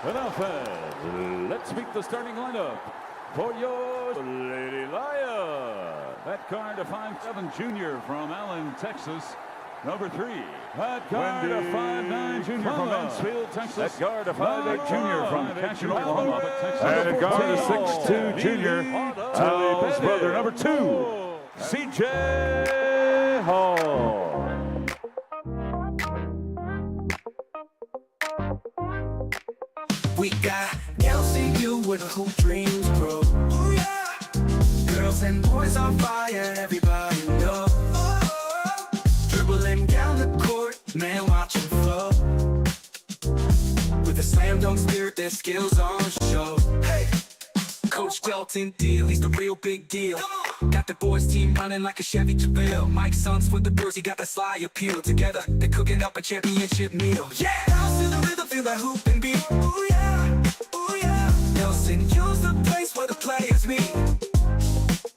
Without fans, let's meet the starting lineup for your Lady NAIA. That card to 5'7" junior from Allen, Texas. Number 3, that guard to 5'9" junior from Mansfield, Texas. That guard to 5'8" junior from Cashel, Oklahoma, Texas. And a guard to 6'2" junior, Al's brother, number 2, C.J. Hall. We got girls in you with who dreams grow. Ooh, yeah. Girls and boys on fire, everybody know. Dribbling down the court, man, watch them flow. With a slam dunk spirit, their skills on show. Hey, Coach Welton deal, he's the real big deal. Got the boys team running like a Chevy Chevelle. Mike Sons with the birds, he got that sly appeal. Together, they're cooking up a championship meal. Yeah, bounce to the rhythm, feel that hoop and beat. Ooh yeah, ooh yeah. Nelson, use the place where the players meet.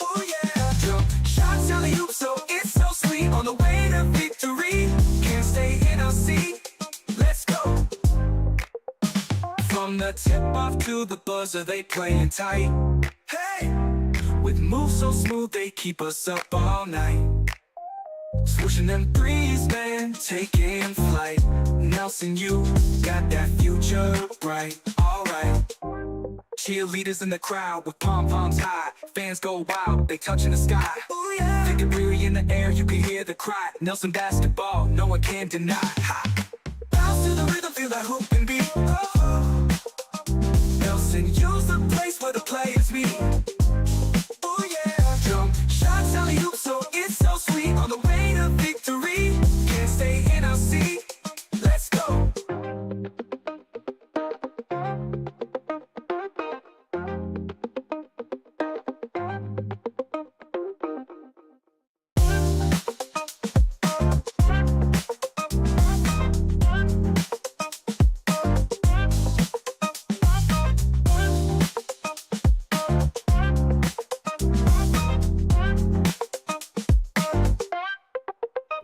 Ooh yeah, jump shots, alley hoop, so it's so sweet. On the way to victory, can't stay in our seat. Let's go. From the tip off to the buzzer, they playing tight. Hey. With moves so smooth, they keep us up all night. Swooshing them threes, man, taking flight. Nelson, you got that future bright, alright. Cheerleaders in the crowd with pom-poms high. Fans go wild, they touching the sky. Ooh, yeah. They can breathe in the air, you can hear the cry. Nelson basketball, no one can deny. Ha. Bounce to the rhythm, feel that hoop and beat. Oh. Nelson, use the place where the players meet. Shots, alley hoop, so it's so sweet. On the way to victory, can't stay in our seat. Let's go.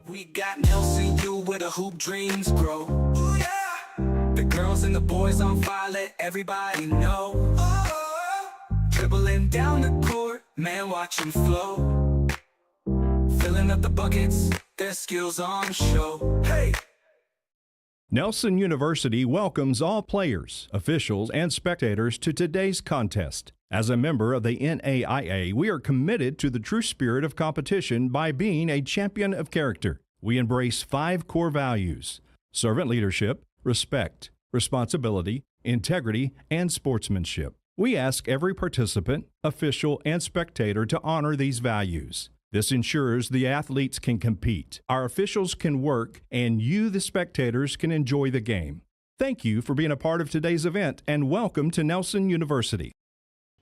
We got Nelson, you where the hoop dreams grow. Ooh, yeah. The girls and the boys on fire, let everybody know. Oh, dribbling down the court, man, watch them flow. Filling up the buckets, their skills on show. Hey! Nelson University welcomes all players, officials, and spectators to today's contest. As a member of the NAIA, we are committed to the true spirit of competition by being a champion of character. We embrace 5 core values: servant leadership, respect, responsibility, integrity, and sportsmanship. We ask every participant, official, and spectator to honor these values. This ensures the athletes can compete, our officials can work, and you, the spectators, can enjoy the game. Thank you for being a part of today's event, and welcome to Nelson University.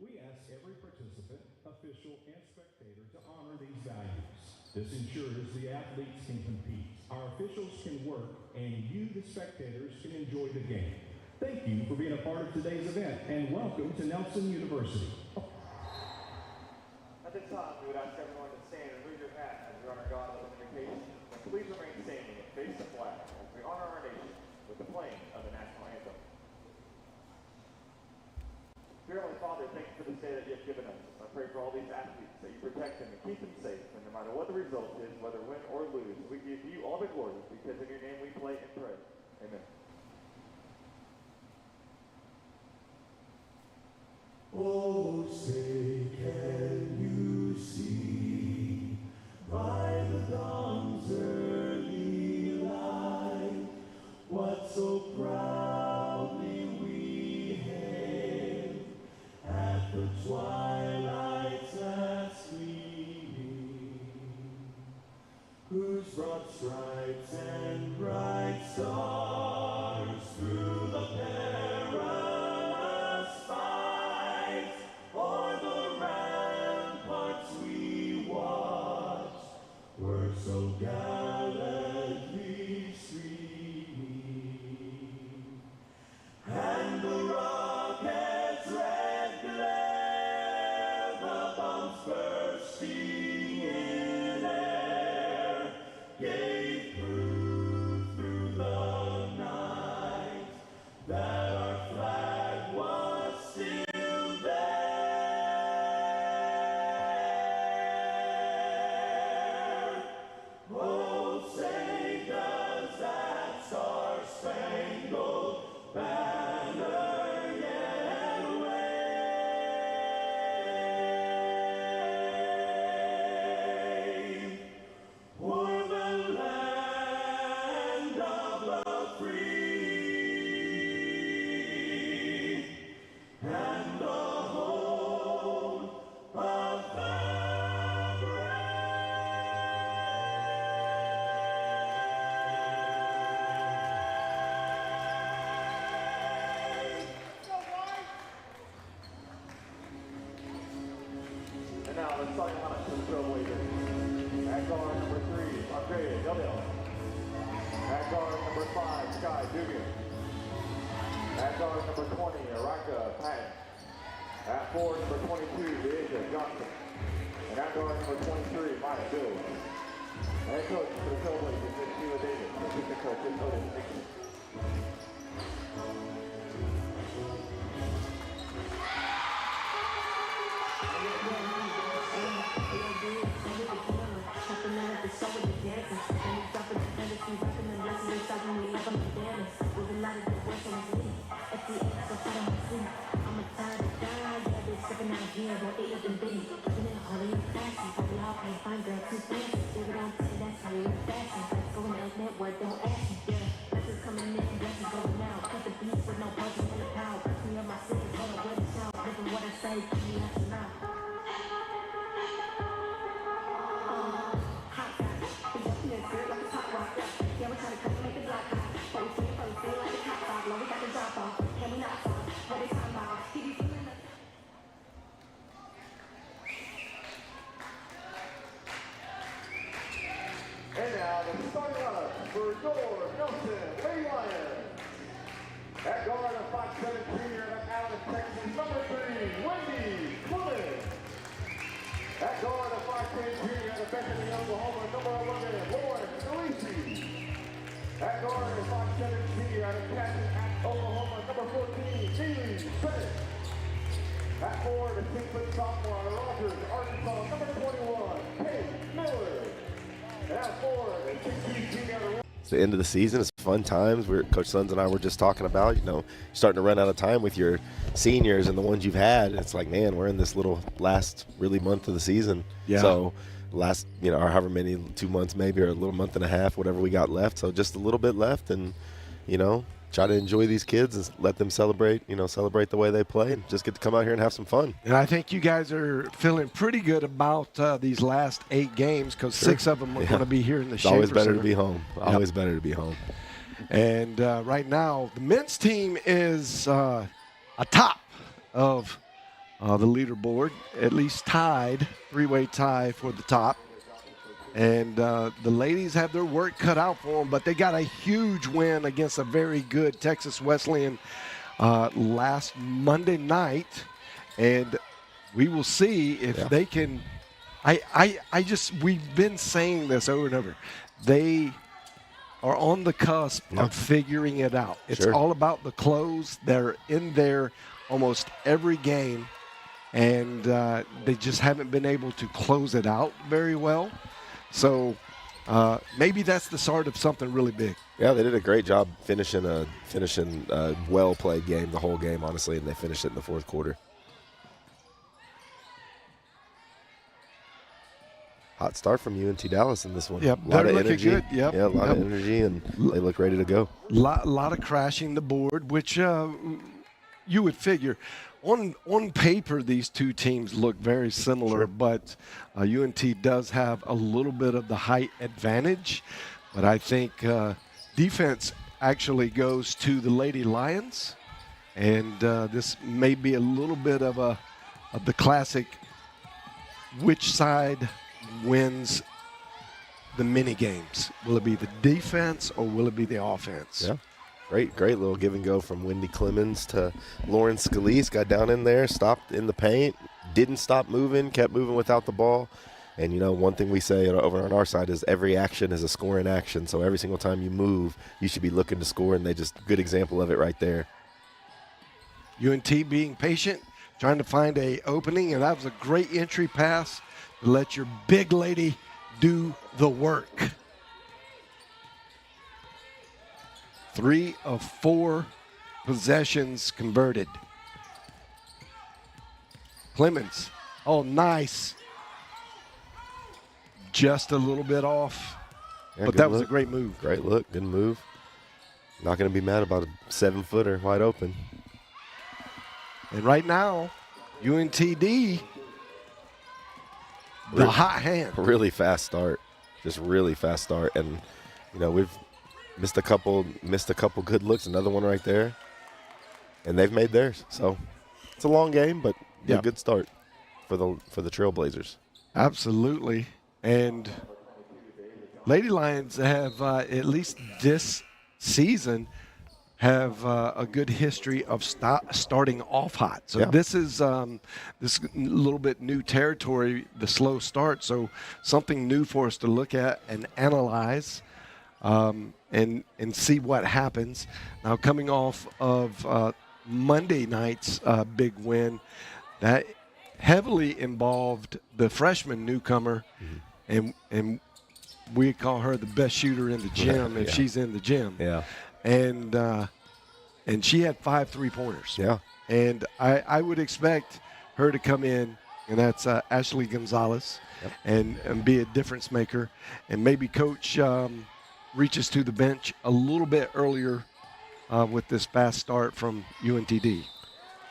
We ask every participant, official, and spectator to honor these values. This ensures the athletes can compete, our officials can work, and you, the spectators, can enjoy the game. Thank you for being a part of today's event, and welcome to Nelson University. At this time, we would ask everyone to stand and raise your hat as we honor God with invocation. And please remain standing and face the flag as we honor our nation with the playing of the national anthem. Dear Heavenly Father, thank you for this day that you have given us. I pray for all these athletes that you protect them and keep them safe. And no matter what the result is, whether win or lose, we give you all the glory because in your name we play and pray. Amen. Oh, say can you see by the dawn's early light what so proudly we hailed at the twilight's last gleaming, whose broad stripes and bright stars Australia, Dale. At guard number 5, Sky Jr. At guard number 20, Araka Patton. At 4, number 22, Deja Johnson. And at guard number 23, Mike Bill. Head coach for the Trailblazers is Sheila Davis. Assistant coach is Otis Nixon. And now the starting lineup for your Nelson Lady Lions. At guard of 5'7" junior out of Allen, Texas, number 3, Wendy Clemens. At guard of 5'10" junior out of Bethany, Oklahoma, number 11, Lauren Scalisi. At guard of 5'7" junior out of Canton, Oklahoma, number 14, Neely Bennett. At 4, the 6-foot sophomore out of Rogers, Arkansas, number 21, Kate Miller. It's the end of the season. It's fun times. Coach Sons and I were just talking about, starting to run out of time with your seniors and the ones you've had. It's like, man, we're in this little last really month of the season. Yeah. So last, or however many, 2 months maybe, or a little month and a half, whatever we got left. So just a little bit left, and, try to enjoy these kids and let them celebrate, celebrate the way they play, and just get to come out here and have some fun. And I think you guys are feeling pretty good about these last 8 games, because 6 of them are going to be here in the Schaefer Always better Center. to be home. Always better to be home. And right now, the men's team is atop of the leaderboard, at least tied, 3-way tie for the top. And the ladies have their work cut out for them, but they got a huge win against a very good Texas Wesleyan last Monday night. And we will see if they can. We've been saying this over and over. They are on the cusp of figuring it out. It's all about the close. They're in there almost every game, and they just haven't been able to close it out very well. So maybe that's the start of something really big. Yeah, they did a great job finishing a well-played game, the whole game, honestly, and they finished it in the fourth quarter. Hot start from UNT Dallas in this one. Yep, a lot they're of looking energy. good. Yep. Yeah, a lot of energy, and they look ready to go. Lot of crashing the board, which you would figure. On paper, these two teams look very similar, but UNT does have a little bit of the height advantage. But I think defense actually goes to the Lady Lions, and this may be a little bit of the classic which side wins the mini games. Will it be the defense or will it be the offense? Yeah. Great little give and go from Wendy Clemens to Lauren Scalise. Got down in there, stopped in the paint, didn't stop moving, kept moving without the ball. And, one thing we say over on our side is every action is a scoring action. So every single time you move, you should be looking to score, and they just good example of it right there. UNT being patient, trying to find a opening, and that was a great entry pass to let your big lady do the work. 3 of 4 possessions converted. Clemens, oh, nice. Just a little bit off, but that was a great move. Great look, good move. Not going to be mad about a 7-footer wide open. And right now, UNTD, the hot hand. Really fast start, just really fast start. And, we've missed a couple good looks. Another one right there, and they've made theirs. So it's a long game, but a good start for the Trailblazers. Absolutely. And Lady Lions have, at least this season, have a good history of starting off hot. So this is this little bit new territory, the slow start. So something new for us to look at and analyze and see what happens. Now, coming off of Monday night's big win, that heavily involved the freshman newcomer, and we call her the best shooter in the gym if she's in the gym. Yeah. And she had 5 3-pointers. Yeah. And I would expect her to come in, and that's Ashley Gonzalez, and be a difference maker. And maybe Coach reaches to the bench a little bit earlier with this fast start from UNTD.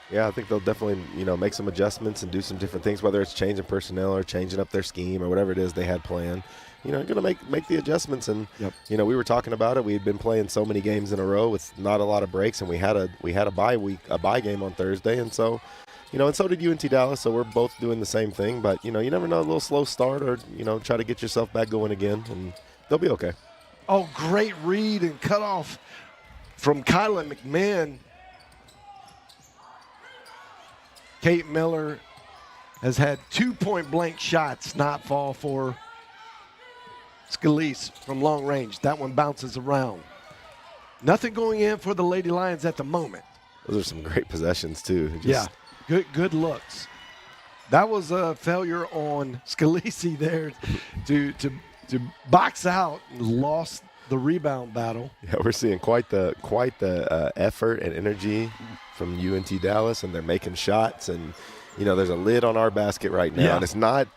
Yeah, I think they'll definitely, make some adjustments and do some different things, whether it's changing personnel or changing up their scheme or whatever it is they had planned. Going to make the adjustments. And, we were talking about it. We had been playing so many games in a row with not a lot of breaks, and we had a bye game on Thursday. And so, and so did UNT Dallas. So we're both doing the same thing. But, you never know, a little slow start or, try to get yourself back going again, and they'll be okay. Oh, great read and cutoff from Kyla McMahon. Kate Miller has had 2 point-blank shots not fall for Scalise from long range. That one bounces around. Nothing going in for the Lady Lions at the moment. Those are some great possessions, too. Good looks. That was a failure on Scalise there to box out and lost the rebound battle. Yeah, we're seeing quite the effort and energy from UNT Dallas, and they're making shots, and there's a lid on our basket right now, and it's not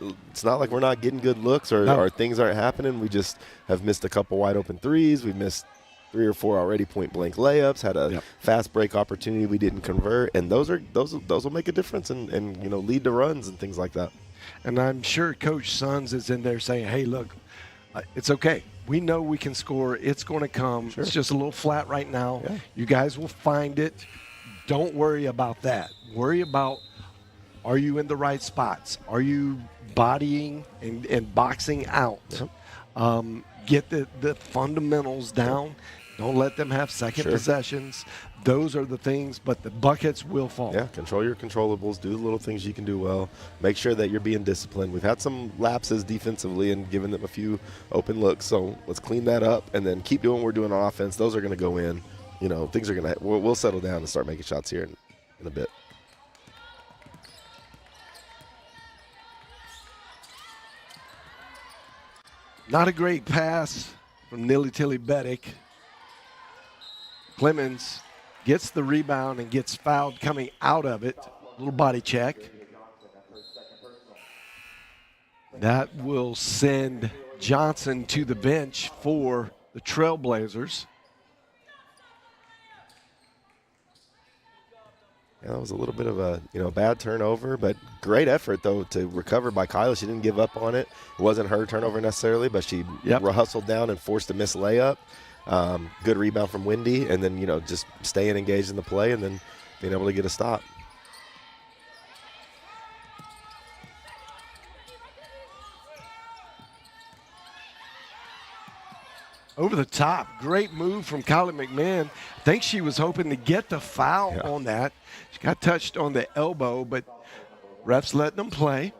like we're not getting good looks or things aren't happening. We just have missed a couple wide open threes. We missed 3 or 4 already point blank layups. Had a fast break opportunity we didn't convert, and those will make a difference and lead to runs and things like that. And I'm sure Coach Sons is in there saying, "Hey, look, it's okay. We know we can score. It's going to come. Sure. It's just a little flat right now. Yeah. You guys will find it. Don't worry about that. Worry about, are you in the right spots? Are you bodying and boxing out? Get the fundamentals down. Don't let them have second possessions. Those are the things, but the buckets will fall." Yeah, control your controllables. Do the little things you can do well. Make sure that you're being disciplined. We've had some lapses defensively and given them a few open looks, so let's clean that up and then keep doing what we're doing on offense. Those are going to go in. Things are going to – we'll settle down and start making shots here in a bit. Not a great pass from Nilly Tilly Beddick. Clemens gets the rebound and gets fouled coming out of it. Little body check. That will send Johnson to the bench for the Trailblazers. Yeah, that was a little bit of a bad turnover, but great effort though to recover by Kyla. She didn't give up on it. It wasn't her turnover necessarily, but she hustled down and forced a missed layup. Good rebound from Wendy, and then just staying engaged in the play and then being able to get a stop. Over the top, great move from Kyla McMahon. I think she was hoping to get the foul on that. She got touched on the elbow, but refs letting them play.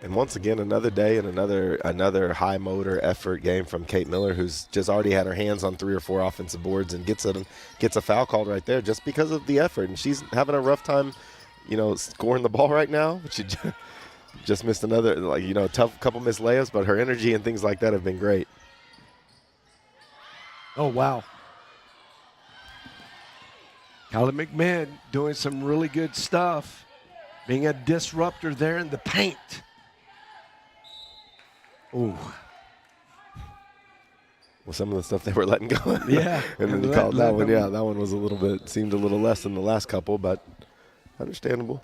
And once again, another day and another high motor effort game from Kate Miller, who's just already had her hands on 3 or 4 offensive boards and gets a foul called right there just because of the effort. And she's having a rough time, scoring the ball right now. She just missed another, tough couple missed layups, but her energy and things like that have been great. Oh, wow. Kyla McMahon doing some really good stuff, being a disruptor there in the paint. Ooh. Well, some of the stuff they were letting go. Yeah. And then they called that one. Yeah, that one was seemed a little less than the last couple, but understandable.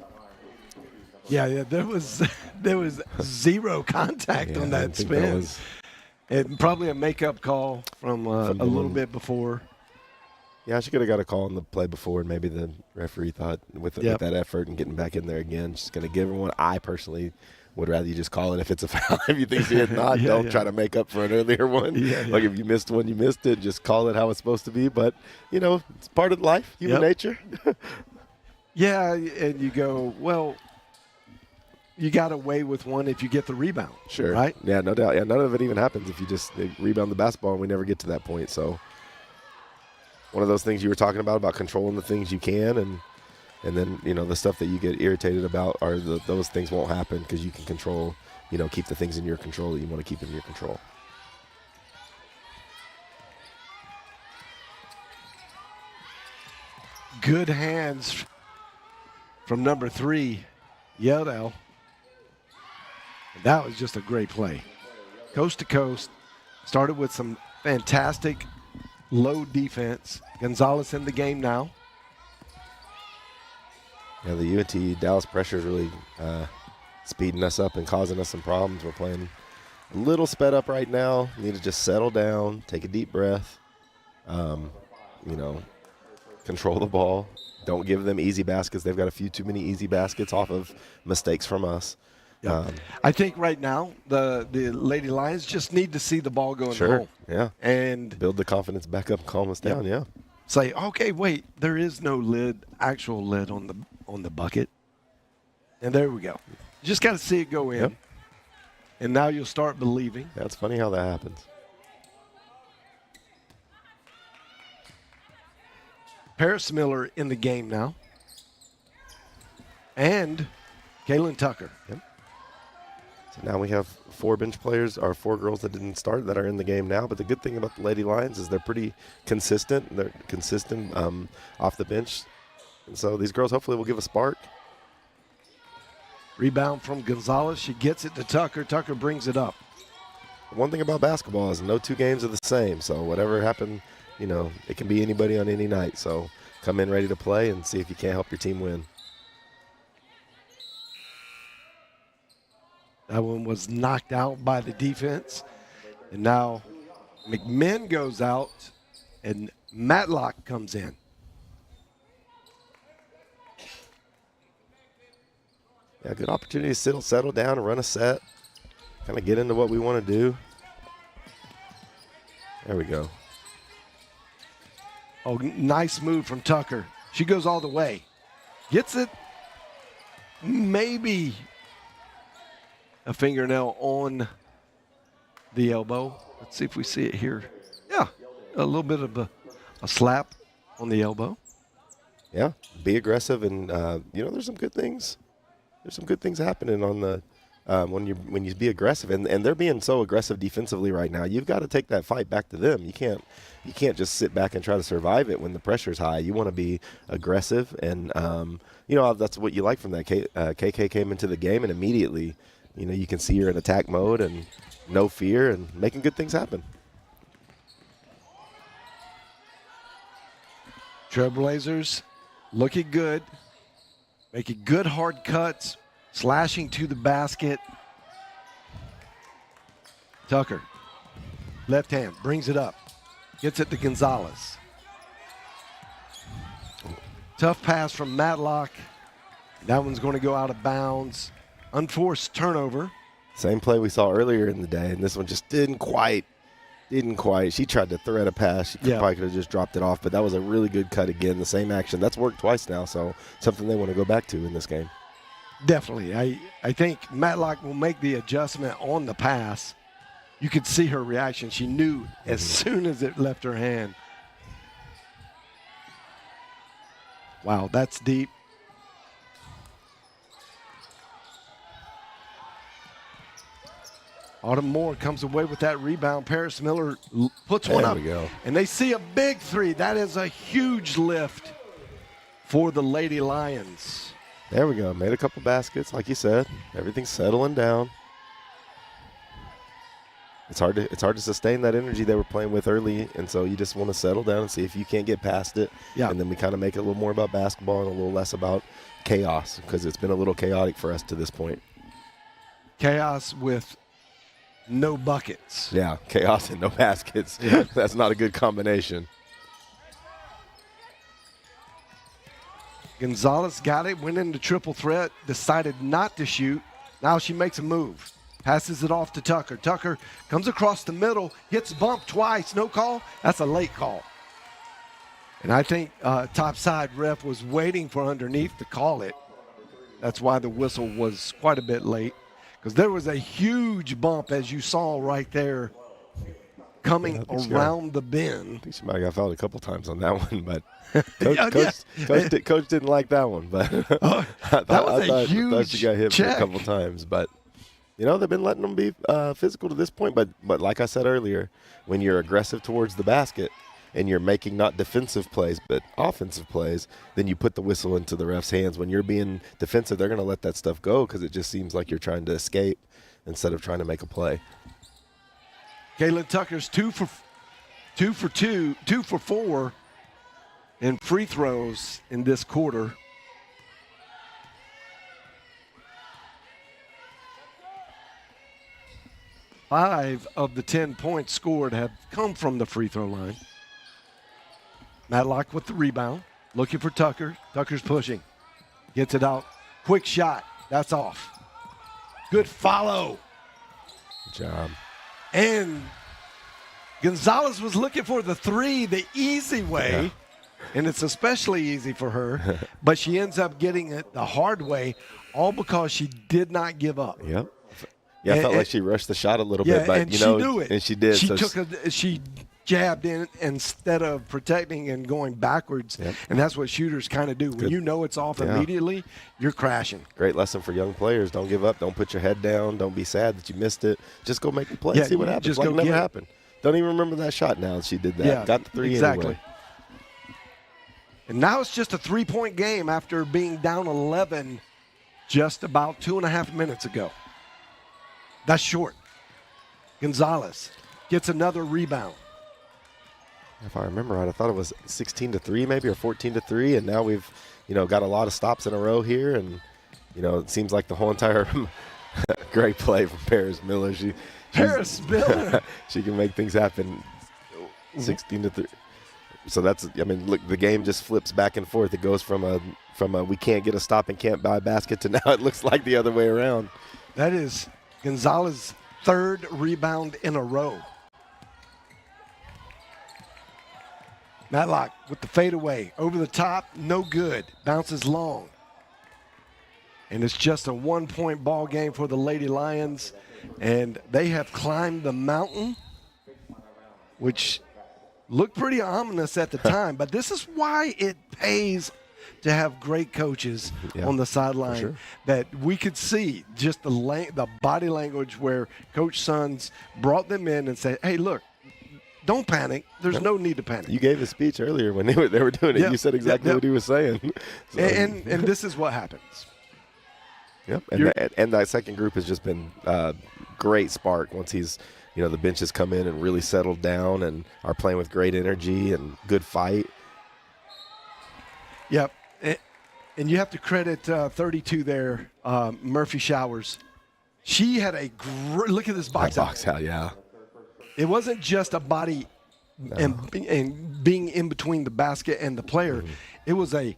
Yeah, there was zero contact on that spin. And probably a makeup call from a little bit before. Yeah, she could have got a call on the play before, and maybe the referee thought with that effort and getting back in there again, just going to give everyone. I personally would rather you just call it if it's a foul. If you think it's not, don't try to make up for an earlier one. Like if you missed one, you missed it. Just call it how it's supposed to be. But, it's part of life, human nature. Yeah, and you go, well, you got away with one if you get the rebound. Sure. Right? Yeah, no doubt. Yeah, none of it even happens if you just rebound the basketball, and we never get to that point. So one of those things you were talking about controlling the things you can, and then, the stuff that you get irritated about are those things won't happen because you can control, keep the things in your control that you want to keep in your control. Good hands from number 3, Yodel. That was just a great play. Coast to coast. Started with some fantastic low defense. Gonzalez in the game now. Yeah, the UNT Dallas pressure is really speeding us up and causing us some problems. We're playing a little sped up right now. We need to just settle down, take a deep breath, control the ball. Don't give them easy baskets. They've got a few too many easy baskets off of mistakes from us. Yeah. I think right now the Lady Lions just need to see the ball go in the hole. Yeah. And build the confidence back up and calm us down, yeah. Say, okay, wait, there is no actual lid on the bucket. And there we go. You just got to see it go in. Yep. And now you'll start believing. That's funny how that happens. Paris Miller in the game now. And Kaylin Tucker. Yep. So now we have 4 bench players, or 4 girls that didn't start that are in the game now. But the good thing about the Lady Lions is they're pretty consistent. They're consistent off the bench. And so these girls hopefully will give a spark. Rebound from Gonzalez. She gets it to Tucker. Tucker brings it up. One thing about basketball is no 2 games are the same. So whatever happened, it can be anybody on any night. So come in ready to play and see if you can't help your team win. That one was knocked out by the defense. And now McMinn goes out and Matlock comes in. Yeah, good opportunity to settle down and run a set. Kind of get into what we want to do. There we go. Oh, nice move from Tucker. She goes all the way. Gets it. Maybe a fingernail on the elbow. Let's see if we see it here. Yeah, a little bit of a slap on the elbow. Yeah, be aggressive, and there's some good things. There's some good things happening on the when you be aggressive, and they're being so aggressive defensively right now. You've got to take that fight back to them. You can't just sit back and try to survive it when the pressure's high. You want to be aggressive, and that's what you like from that. KK came into the game, and immediately, you can see her in attack mode and no fear and making good things happen. Trailblazers looking good, making good hard cuts, slashing to the basket. Tucker, left hand, brings it up, gets it to Gonzalez. Tough pass from Matlock. That one's going to go out of bounds. Unforced turnover. Same play we saw earlier in the day, and this one just didn't quite. She tried to thread a pass. She probably could have just dropped it off, but that was a really good cut again. The same action. That's worked twice now, so something they want to go back to in this game. Definitely. I think Matlock will make the adjustment on the pass. You could see her reaction. She knew as soon as it left her hand. Wow, that's deep. Autumn Moore comes away with that rebound. Paris Miller puts one up. There we go. And they see a big 3. That is a huge lift for the Lady Lions. There we go. Made a couple baskets, like you said. Everything's settling down. It's hard to sustain that energy they were playing with early, and so you just want to settle down and see if you can't get past it. Yeah. And then we kind of make it a little more about basketball and a little less about chaos, because it's been a little chaotic for us to this point. Chaos with no buckets. Yeah, chaos and no baskets. Yeah. That's not a good combination. Gonzalez got it, went into triple threat, decided not to shoot. Now she makes a move. Passes it off to Tucker. Tucker comes across the middle, gets bumped twice, no call. That's a late call. And I think topside ref was waiting for underneath to call it. That's why the whistle was quite a bit late, because there was a huge bump, as you saw right there, coming around the bend. I think she might have got fouled a couple times on that one, but coach didn't like that one. But I thought she got hit for a couple times. But, you know, they've been letting them be physical to this point. But like I said earlier, when you're aggressive towards the basket and you're making not defensive plays but offensive plays, then you put the whistle into the ref's hands. When you're being defensive, they're going to let that stuff go because it just seems like you're trying to escape instead of trying to make a play. Kaylin Tucker's 2 for 4 in free throws in this quarter. Five of the 10 points scored have come from the free throw line. Matlock with the rebound, looking for Tucker. Tucker's pushing, gets it out. Quick shot, that's off. Good follow. Good job. And Gonzalez was looking for the three the easy way, and it's especially easy for her, but she ends up getting it the hard way, all because she did not give up. Yep. Yeah, I felt like she rushed the shot a little bit, but and she knew it. And she did. She jabbed in instead of protecting and going backwards, and that's what shooters kind of do. When you know it's off immediately, you're crashing. Great lesson for young players. Don't give up. Don't put your head down. Don't be sad that you missed it. Just go make the play. See what happens. Just like go it never happened. Don't even remember that shot now. She did that. Yeah, got the three exactly. anyway. And now it's just a 3-point game after being down 11 just about 2.5 minutes ago. That's short. Gonzalez gets another rebound. If I remember right, I thought it was 16-3 maybe, or 14-3, and now we've, got a lot of stops in a row here, and, it seems like the whole entire great play from Paris Miller. Paris Miller. She can make things happen. 16-3. So look, the game just flips back and forth. It goes from a we can't get a stop and can't buy a basket to now it looks like the other way around. That is Gonzalez's third rebound in a row. Matlock with the fadeaway. Over the top, no good. Bounces long. And it's just a 1-point ball game for the Lady Lions. And they have climbed the mountain, which looked pretty ominous at the time. But this is why it pays to have great coaches on the sideline, that we could see just the body language where Coach Sons brought them in and said, hey, look, don't panic. There's no need to panic. You gave a speech earlier when they were doing it. You said exactly what he was saying. So. And this is what happens. Yep. And that second group has just been great spark once he's, the bench has come in and really settled down and are playing with great energy and good fight. Yep. And you have to credit 32 there, Murphy Showers. She had a great look at this box out. Yeah. It wasn't just a body and being in between the basket and the player. Mm-hmm. It was a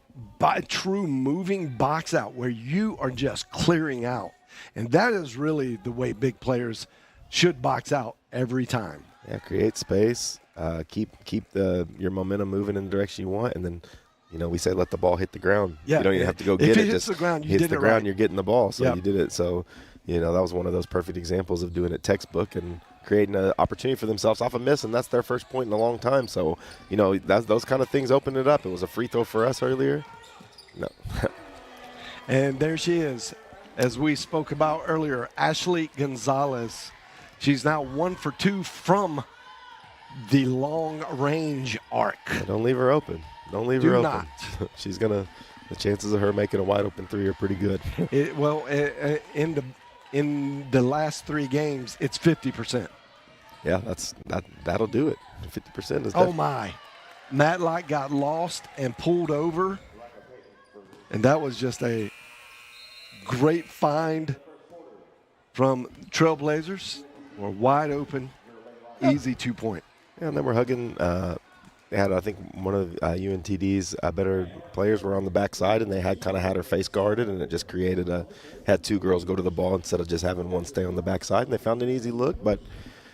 true moving box out where you are just clearing out. And that is really the way big players should box out every time. Yeah, create space, keep your momentum moving in the direction you want, and then we say let the ball hit the ground. Yeah, you don't even have to go get it. If it hits the ground, you did it right. You're getting the ball, so you did it. So, that was one of those perfect examples of doing it textbook and creating an opportunity for themselves off a miss, and that's their first point in a long time. So, those kind of things open it up. It was a free throw for us earlier. No. And there she is, as we spoke about earlier, Ashley Gonzalez. She's now 1 for 2 from the long-range arc. Yeah, don't leave her open. Don't leave her open. Do not. She's the chances of her making a wide-open three are pretty good. In the last 3 games, it's 50%. Yeah, that'll do it. 50% is. Oh my! Matlock got lost and pulled over, and that was just a great find from Trailblazers. We're wide open, easy 2-point. Yeah, and then we're hugging I think one of UNTD's better players were on the backside, and they had her face guarded, and it just had two girls go to the ball instead of just having one stay on the backside, and they found an easy look. But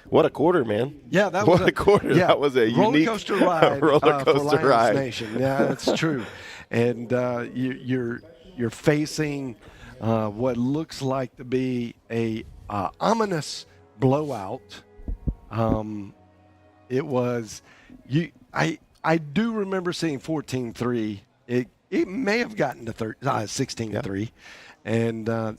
what a quarter, man! Yeah, that was a quarter. Yeah, that was a roller unique coaster ride. roller coaster for Lions ride. Nation. Yeah, that's true. And you're facing what looks like to be a ominous blowout. It was I do remember seeing 14-3. It may have gotten to 16-3, and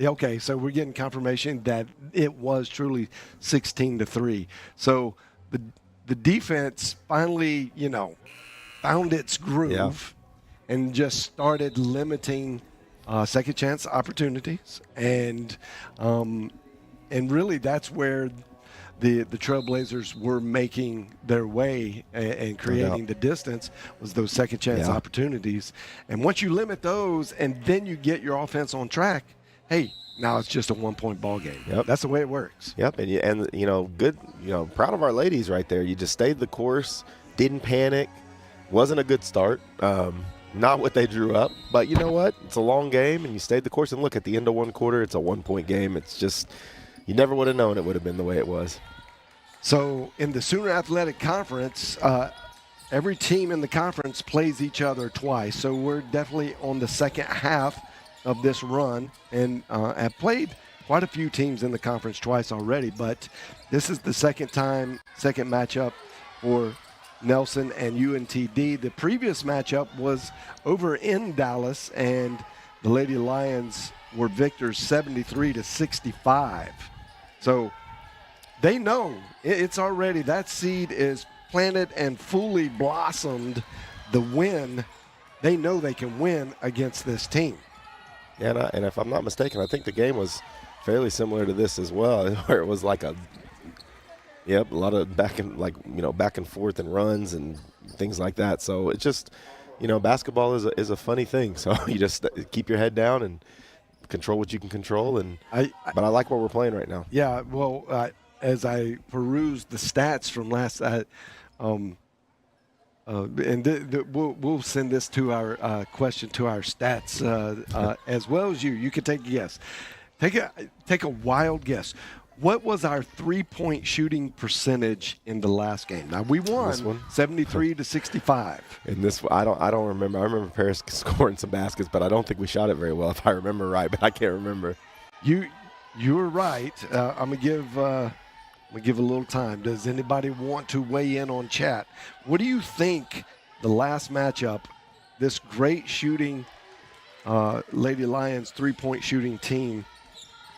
okay, so we're getting confirmation that it was truly 16-3. So the defense finally, found its groove and just started limiting second chance opportunities, and really that's where the Trailblazers were making their way and creating the distance was those second chance opportunities. And once you limit those and then you get your offense on track, hey, now it's just a 1-point ball game. Yep. That's the way it works. Yep, and good, proud of our ladies right there. You just stayed the course, didn't panic, wasn't a good start. Not what they drew up, but you know what? It's a long game, and you stayed the course. And look, at the end of one quarter, it's a 1-point game. It's just, you never would have known it would have been the way it was. So in the Sooner Athletic Conference, every team in the conference plays each other twice. So we're definitely on the second half of this run, and have played quite a few teams in the conference twice already. But this is the second matchup for Nelson and UNTD. The previous matchup was over in Dallas, and the Lady Lions were victors 73-65. So they know it's already, that seed is planted and fully blossomed. The win, they know they can win against this team. Yeah, and if I'm not mistaken, I think the game was fairly similar to this as well, where it was like a lot of back and forth and runs and things like that. So it's just, basketball is a funny thing. So you just keep your head down and control what you can control. But I like what we're playing right now. Yeah, well, as I perused the stats from last night, we'll send this to our question to our stats as well as you. You can take a guess. Take a wild guess. What was our three-point shooting percentage in the last game? Now we won 73-65. In this, I don't remember. I remember Paris scoring some baskets, but I don't think we shot it very well, if I remember right. But I can't remember. You're right. I'm gonna give a little time. Does anybody want to weigh in on chat? What do you think the last matchup, this great shooting Lady Lions three-point shooting team,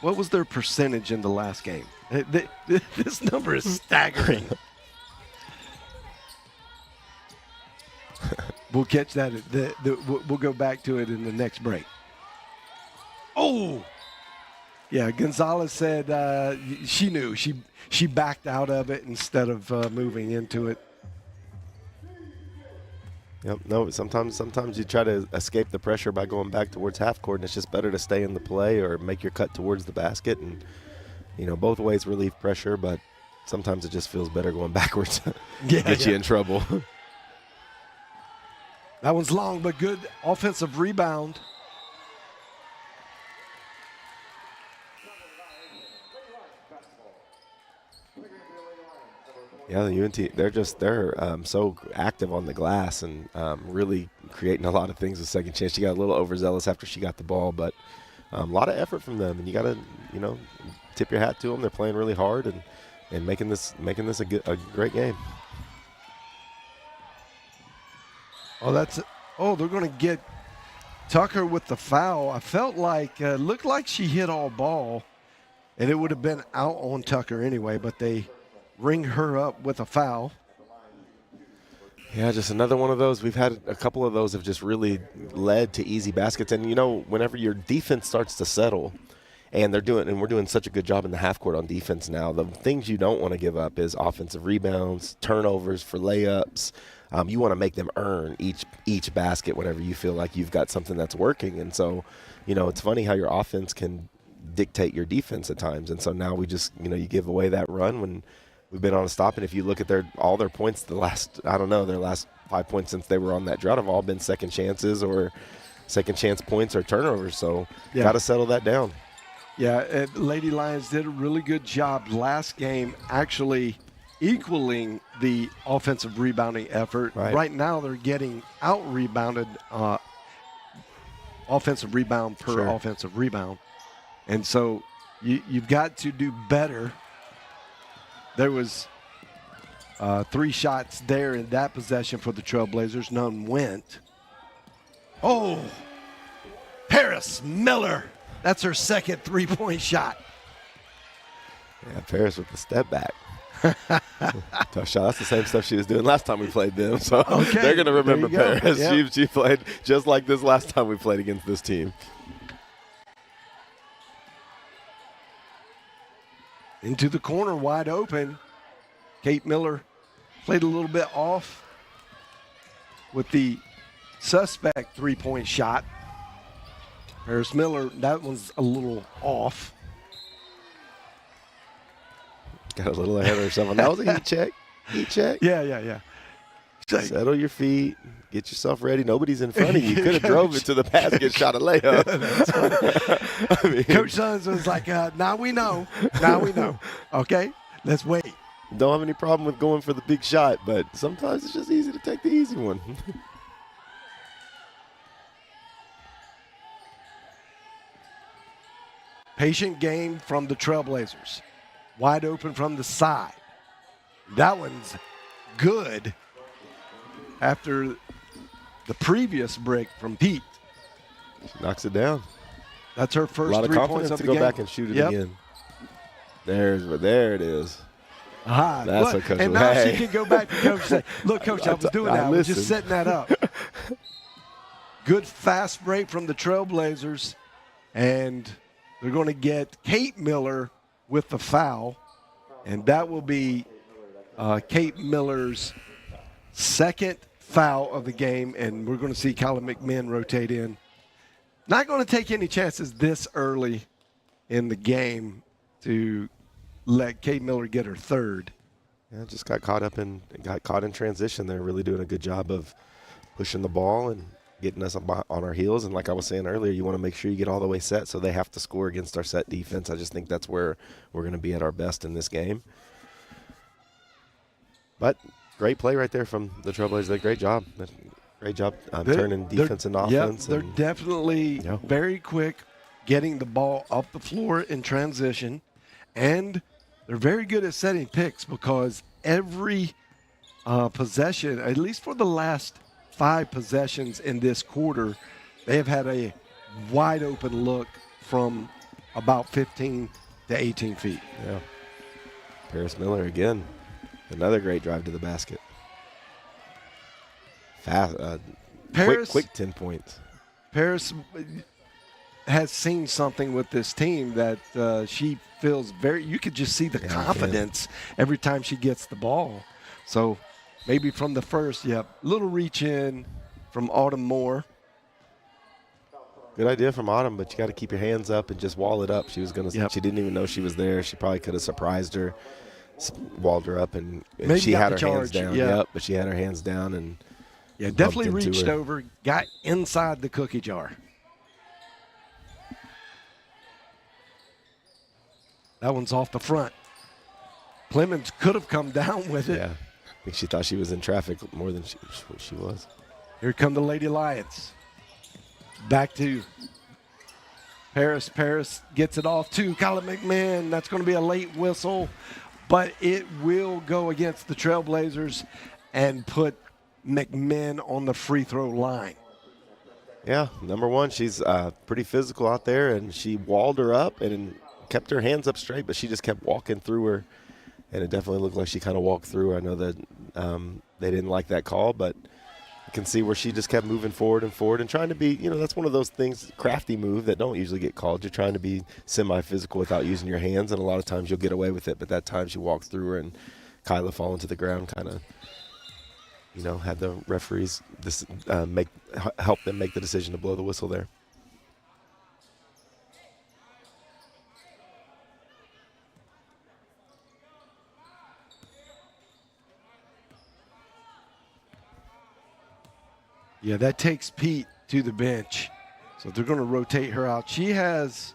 what was their percentage in the last game? This number is staggering. We'll catch that. We'll go back to it in the next break. Oh! Yeah, Gonzalez said she knew. She backed out of it instead of moving into it. Yep. No, sometimes you try to escape the pressure by going back towards half court, and it's just better to stay in the play or make your cut towards the basket. And, both ways relieve pressure, but sometimes it just feels better going backwards to get you in trouble. That one's long, but good offensive rebound. Yeah, the UNT, they're so active on the glass and really creating a lot of things with second chance. She got a little overzealous after she got the ball, but a lot of effort from them, and you got to, tip your hat to them. They're playing really hard and making this a great game. They're going to get Tucker with the foul. I felt like looked like she hit all ball, and it would have been out on Tucker anyway, but they ring her up with a foul. Yeah, just another one of those. We've had a couple of those have just really led to easy baskets. And, whenever your defense starts to settle, and we're doing such a good job in the half court on defense now, the things you don't want to give up is offensive rebounds, turnovers for layups. You want to make them earn each basket whenever you feel like you've got something that's working. And so, it's funny how your offense can dictate your defense at times. And so now we just, you give away that run when we've been on a stop, and if you look at all their points, their last 5 points since they were on that drought have all been second chances or second chance points or turnovers. So got to settle that down. Yeah, Lady Lions did a really good job last game actually equaling the offensive rebounding effort. Right now they're getting out-rebounded offensive rebound per offensive rebound. And so you've got to do better. There was 3 shots there in that possession for the Trailblazers. None went. Oh, Paris Miller. That's her second 3-point shot. Yeah, Paris with the step back. Tough shot. That's the same stuff she was doing last time we played them. So they're going to remember Paris. Yep. She played just like this last time we played against this team. Into the corner, wide open. Kate Miller played a little bit off with the suspect 3-point shot. Paris Miller, that one's a little off. Got a little ahead of herself. And that was a heat check. Heat check. Yeah. Settle your feet. Get yourself ready. Nobody's in front of you. You could have drove it to the basket, shot a layup. I mean, Coach Sons was like, now we know. Now we know. Okay, let's wait. Don't have any problem with going for the big shot, but sometimes it's just easy to take the easy one. Patient game from the Trailblazers. Wide open from the side. That one's good after the previous break from Pete. She knocks it down. That's her first 3 points of the game. A lot of confidence to go back and shoot it again. There it is. Aha. That's what Coach and now she can go back to Coach and say, look, Coach, I was doing that. I was just setting that up. Good fast break from the Trailblazers. And they're going to get Kate Miller with the foul. And that will be Kate Miller's second foul of the game. And we're going to see Kyla McMahon rotate in. Not going to take any chances this early in the game to let Kate Miller get her third. Yeah, just got caught in transition. They're really doing a good job of pushing the ball and getting us on our heels. And like I was saying earlier, you want to make sure you get all the way set so they have to score against our set defense. I just think that's where we're going to be at our best in this game. But great play right there from the Trailblazers. They great job. Great job turning defense into offense. They're definitely very quick getting the ball up the floor in transition. And they're very good at setting picks because every possession, at least for the last 5 possessions in this quarter, they have had a wide open look from about 15 to 18 feet. Yeah. Paris Miller again. Another great drive to the basket. Fast, quick 10 points. Paris has seen something with this team that she feels you could just see the confidence every time she gets the ball. So maybe from the first, little reach in from Autumn Moore. Good idea from Autumn, but you got to keep your hands up and just wall it up. She was gonna. She didn't even know she was there. She probably could have surprised her, walled her up, and she had her hands down. Yep, but she had her hands down and definitely reached over, got inside the cookie jar. That one's off the front. Clemens could have come down with it. Yeah, I think she thought she was in traffic more than she was. Here come the Lady Lions. Back to Paris. Paris gets it off to Kyla McMahon. That's going to be a late whistle, but it will go against the Trailblazers and put McMahon on the free throw line. Yeah, number one, she's pretty physical out there, and she walled her up and kept her hands up straight, but she just kept walking through her, and it definitely looked like she kind of walked through. I know that they didn't like that call, but you can see where she just kept moving forward and trying to be, that's one of those things, crafty move that don't usually get called. You're trying to be semi-physical without using your hands, and a lot of times you'll get away with it, but that time she walked through her, and Kyla falling to the ground kind of, had the referees help them make the decision to blow the whistle there. Yeah, that takes Pete to the bench. So they're going to rotate her out. She has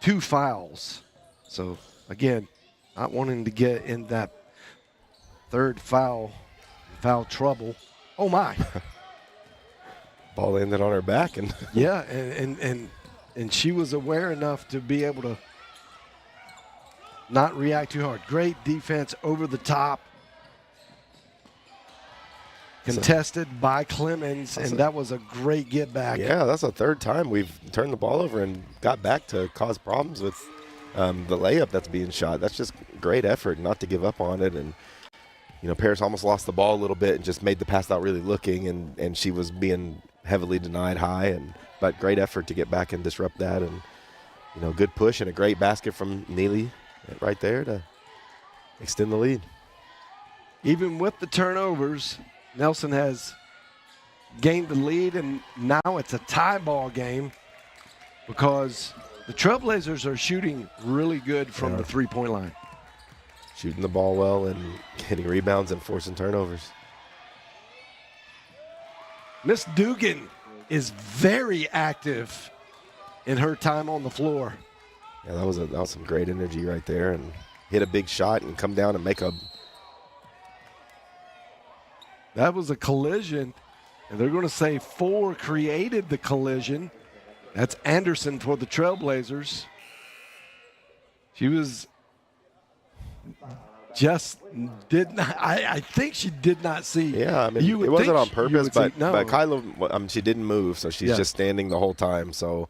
2 fouls. So, again, not wanting to get in that 3rd foul trouble. Oh, my. Ball landed on her back. And Yeah, and she was aware enough to be able to not react too hard. Great defense over the top. Contested by Clemens, and that was a great get back. Yeah, that's the 3rd time we've turned the ball over and got back to cause problems with the layup that's being shot. That's just great effort not to give up on it. And, you know, Paris almost lost the ball a little bit and just made the pass without really looking, and she was being heavily denied high. But great effort to get back and disrupt that. And, you know, good push and a great basket from Neely right there to extend the lead. Even with the turnovers, Nelson has gained the lead, and now it's a tie ball game because the Trailblazers are shooting really good from the 3-point line. Shooting the ball well and getting rebounds and forcing turnovers. Miss Dugan is very active in her time on the floor. Yeah, that was some great energy right there, and hit a big shot and come down and make a. That was a collision, and they're going to say 4 created the collision. That's Anderson for the Trailblazers. She was just did not. I think she did not see. Yeah, I mean, it wasn't on purpose, but Kyla, she didn't move, so she's just standing the whole time. So,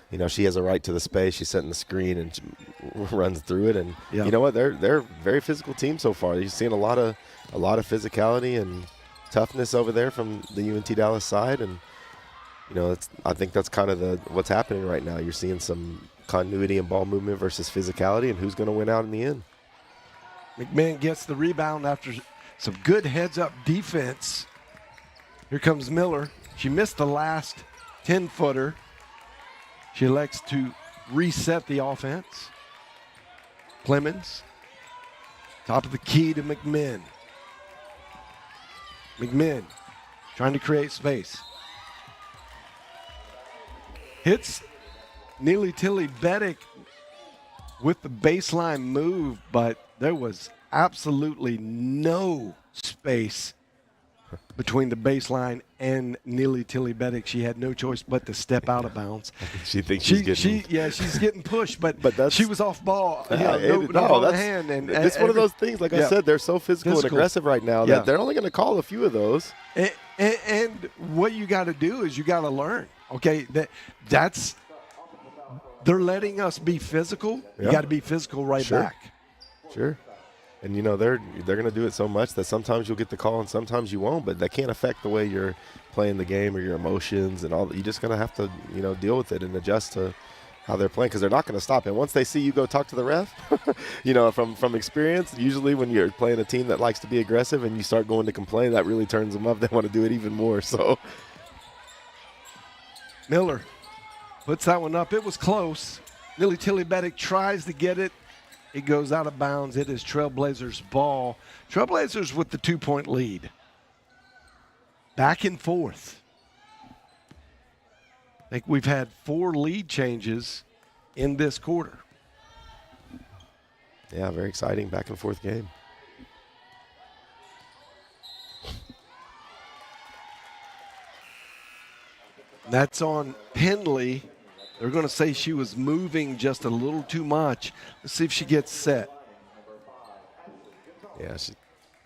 you know, she has a right to the space. She's setting the screen and runs through it. And you know what? They're a very physical team so far. You've seen a lot of physicality and toughness over there from the UNT Dallas side, and you know, I think that's kind of what's happening right now. You're seeing some continuity in ball movement versus physicality, and who's going to win out in the end. McMahon gets the rebound after some good heads-up defense. Here comes Miller. She missed the last 10-footer. She elects to reset the offense. Clemens, top of the key to McMahon. McMahon trying to create space. Hits Neely Tilly Beddick with the baseline move, but there was absolutely no space between the baseline and Neely Tilly Beddick. She had no choice but to step out of bounds. She thinks she's getting. She's getting pushed, but that's, she was off ball. No, that's hand. And it's one of those things. Like I said, they're so physical and aggressive right now that they're only going to call a few of those. And what you got to do is you got to learn. Okay, that's they're letting us be physical. You got to be physical back. Sure. And, you know, they're going to do it so much that sometimes you'll get the call and sometimes you won't, but that can't affect the way you're playing the game or your emotions and all that. You're just going to have to, you know, deal with it and adjust to how they're playing because they're not going to stop. And once they see you go talk to the ref, you know, from experience, usually when you're playing a team that likes to be aggressive and you start going to complain, that really turns them up. They want to do it even more. So Miller puts that one up. It was close. Neely Tilly Beddick tries to get it. It goes out of bounds. It is Trailblazers' ball. Trailblazers with the 2-point lead. Back and forth. I think we've had 4 lead changes in this quarter. Yeah, very exciting back and forth game. That's on Penley. They're going to say she was moving just a little too much. Let's see if she gets set. Yeah,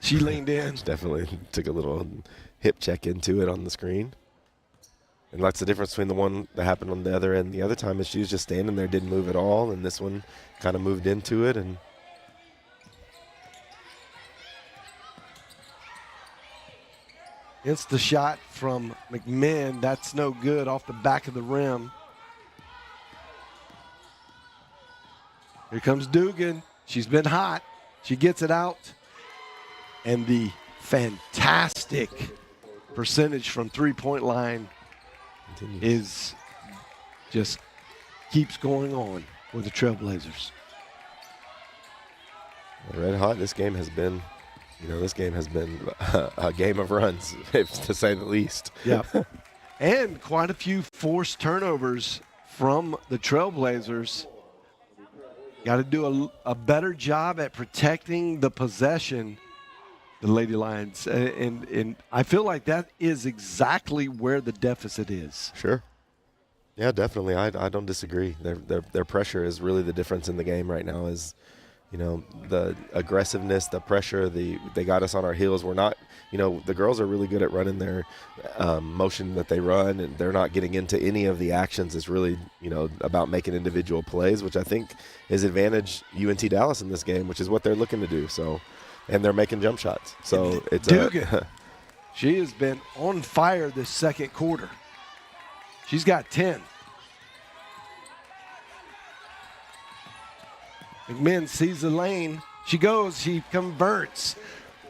she leaned in. She definitely took a little hip check into it on the screen. And that's the difference between the one that happened on the other end. The other time is she was just standing there, didn't move at all, and this one kind of moved into it. And it's the shot from McMahon. That's no good off the back of the rim. Here comes Dugan. She's been hot. She gets it out. And the fantastic percentage from 3-point line is just keeps going on with the Trailblazers. Red hot. This game has been You know, this game has been a game of runs, to say the least. Yeah. And quite a few forced turnovers from the Trailblazers. Got to do a better job at protecting the possession, the Lady Lions. And I feel like that is exactly where the deficit is. Sure. Yeah, definitely. I don't disagree. Their pressure is really the difference in the game right now is, you know, the aggressiveness, the pressure, they got us on our heels. We're not, you know, the girls are really good at running their motion that they run, and they're not getting into any of the actions. It's really, you know, about making individual plays, which I think is advantage UNT Dallas in this game, which is what they're looking to do. So, and they're making jump shots. So it's Dugan, she has been on fire this second quarter. She's got 10. McMinn sees the lane. She goes. She converts.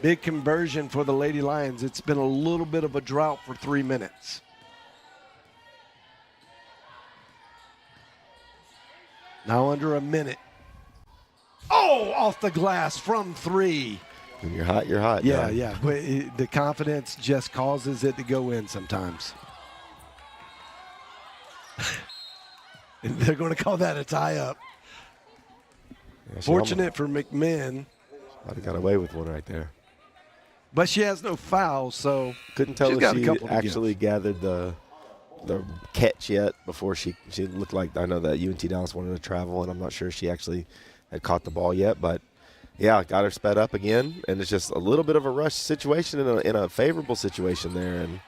Big conversion for the Lady Lions. It's been a little bit of a drought for 3 minutes. Now under a minute. Oh, off the glass from 3. When you're hot, you're hot. Yeah, yeah. But the confidence just causes it to go in sometimes. And they're going to call that a tie-up. Yeah, Fortunate for McMinn. Might have got away with one right there. But she has no foul, so couldn't tell she's if got a she couple to actually give. gathered the catch yet before she looked like, I know that UNT Dallas wanted to travel, and I'm not sure she actually had caught the ball yet. But, yeah, got her sped up again, and it's just a little bit of a rush situation in a favorable situation there. And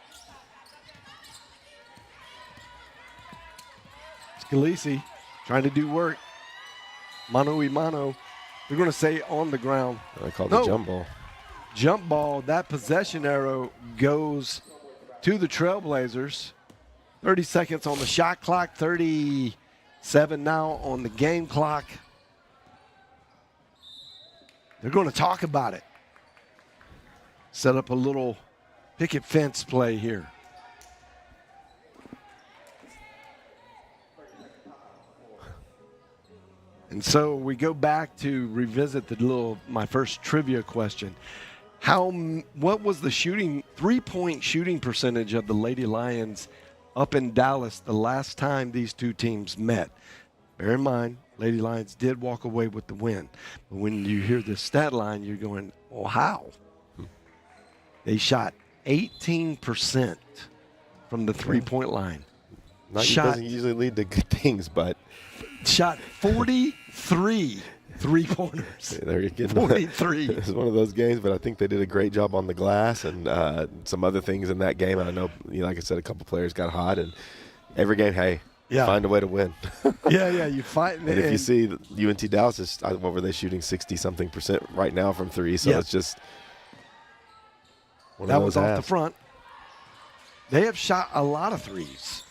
Scalisi trying to do work. Mano y mano. They're going to say on the ground. I call the jump ball. Jump ball. That possession arrow goes to the Trailblazers. 30 seconds on the shot clock. 37 now on the game clock. They're going to talk about it. Set up a little picket fence play here. And so we go back to revisit my first trivia question. What was the three-point shooting percentage of the Lady Lions up in Dallas the last time these two teams met? Bear in mind, Lady Lions did walk away with the win. But when you hear this stat line, you're going, oh, how? They shot 18% from the three-point line. Doesn't usually lead to good things, but shot 43 three-pointers. They're getting 43. It's one of those games, but I think they did a great job on the glass and some other things in that game. I know, like I said, a couple players got hot, and every game, find a way to win. yeah, you fight. And if you see UNT Dallas is, what were they shooting, 60-something% right now from three, so it's just one that of those was off the front. They have shot a lot of threes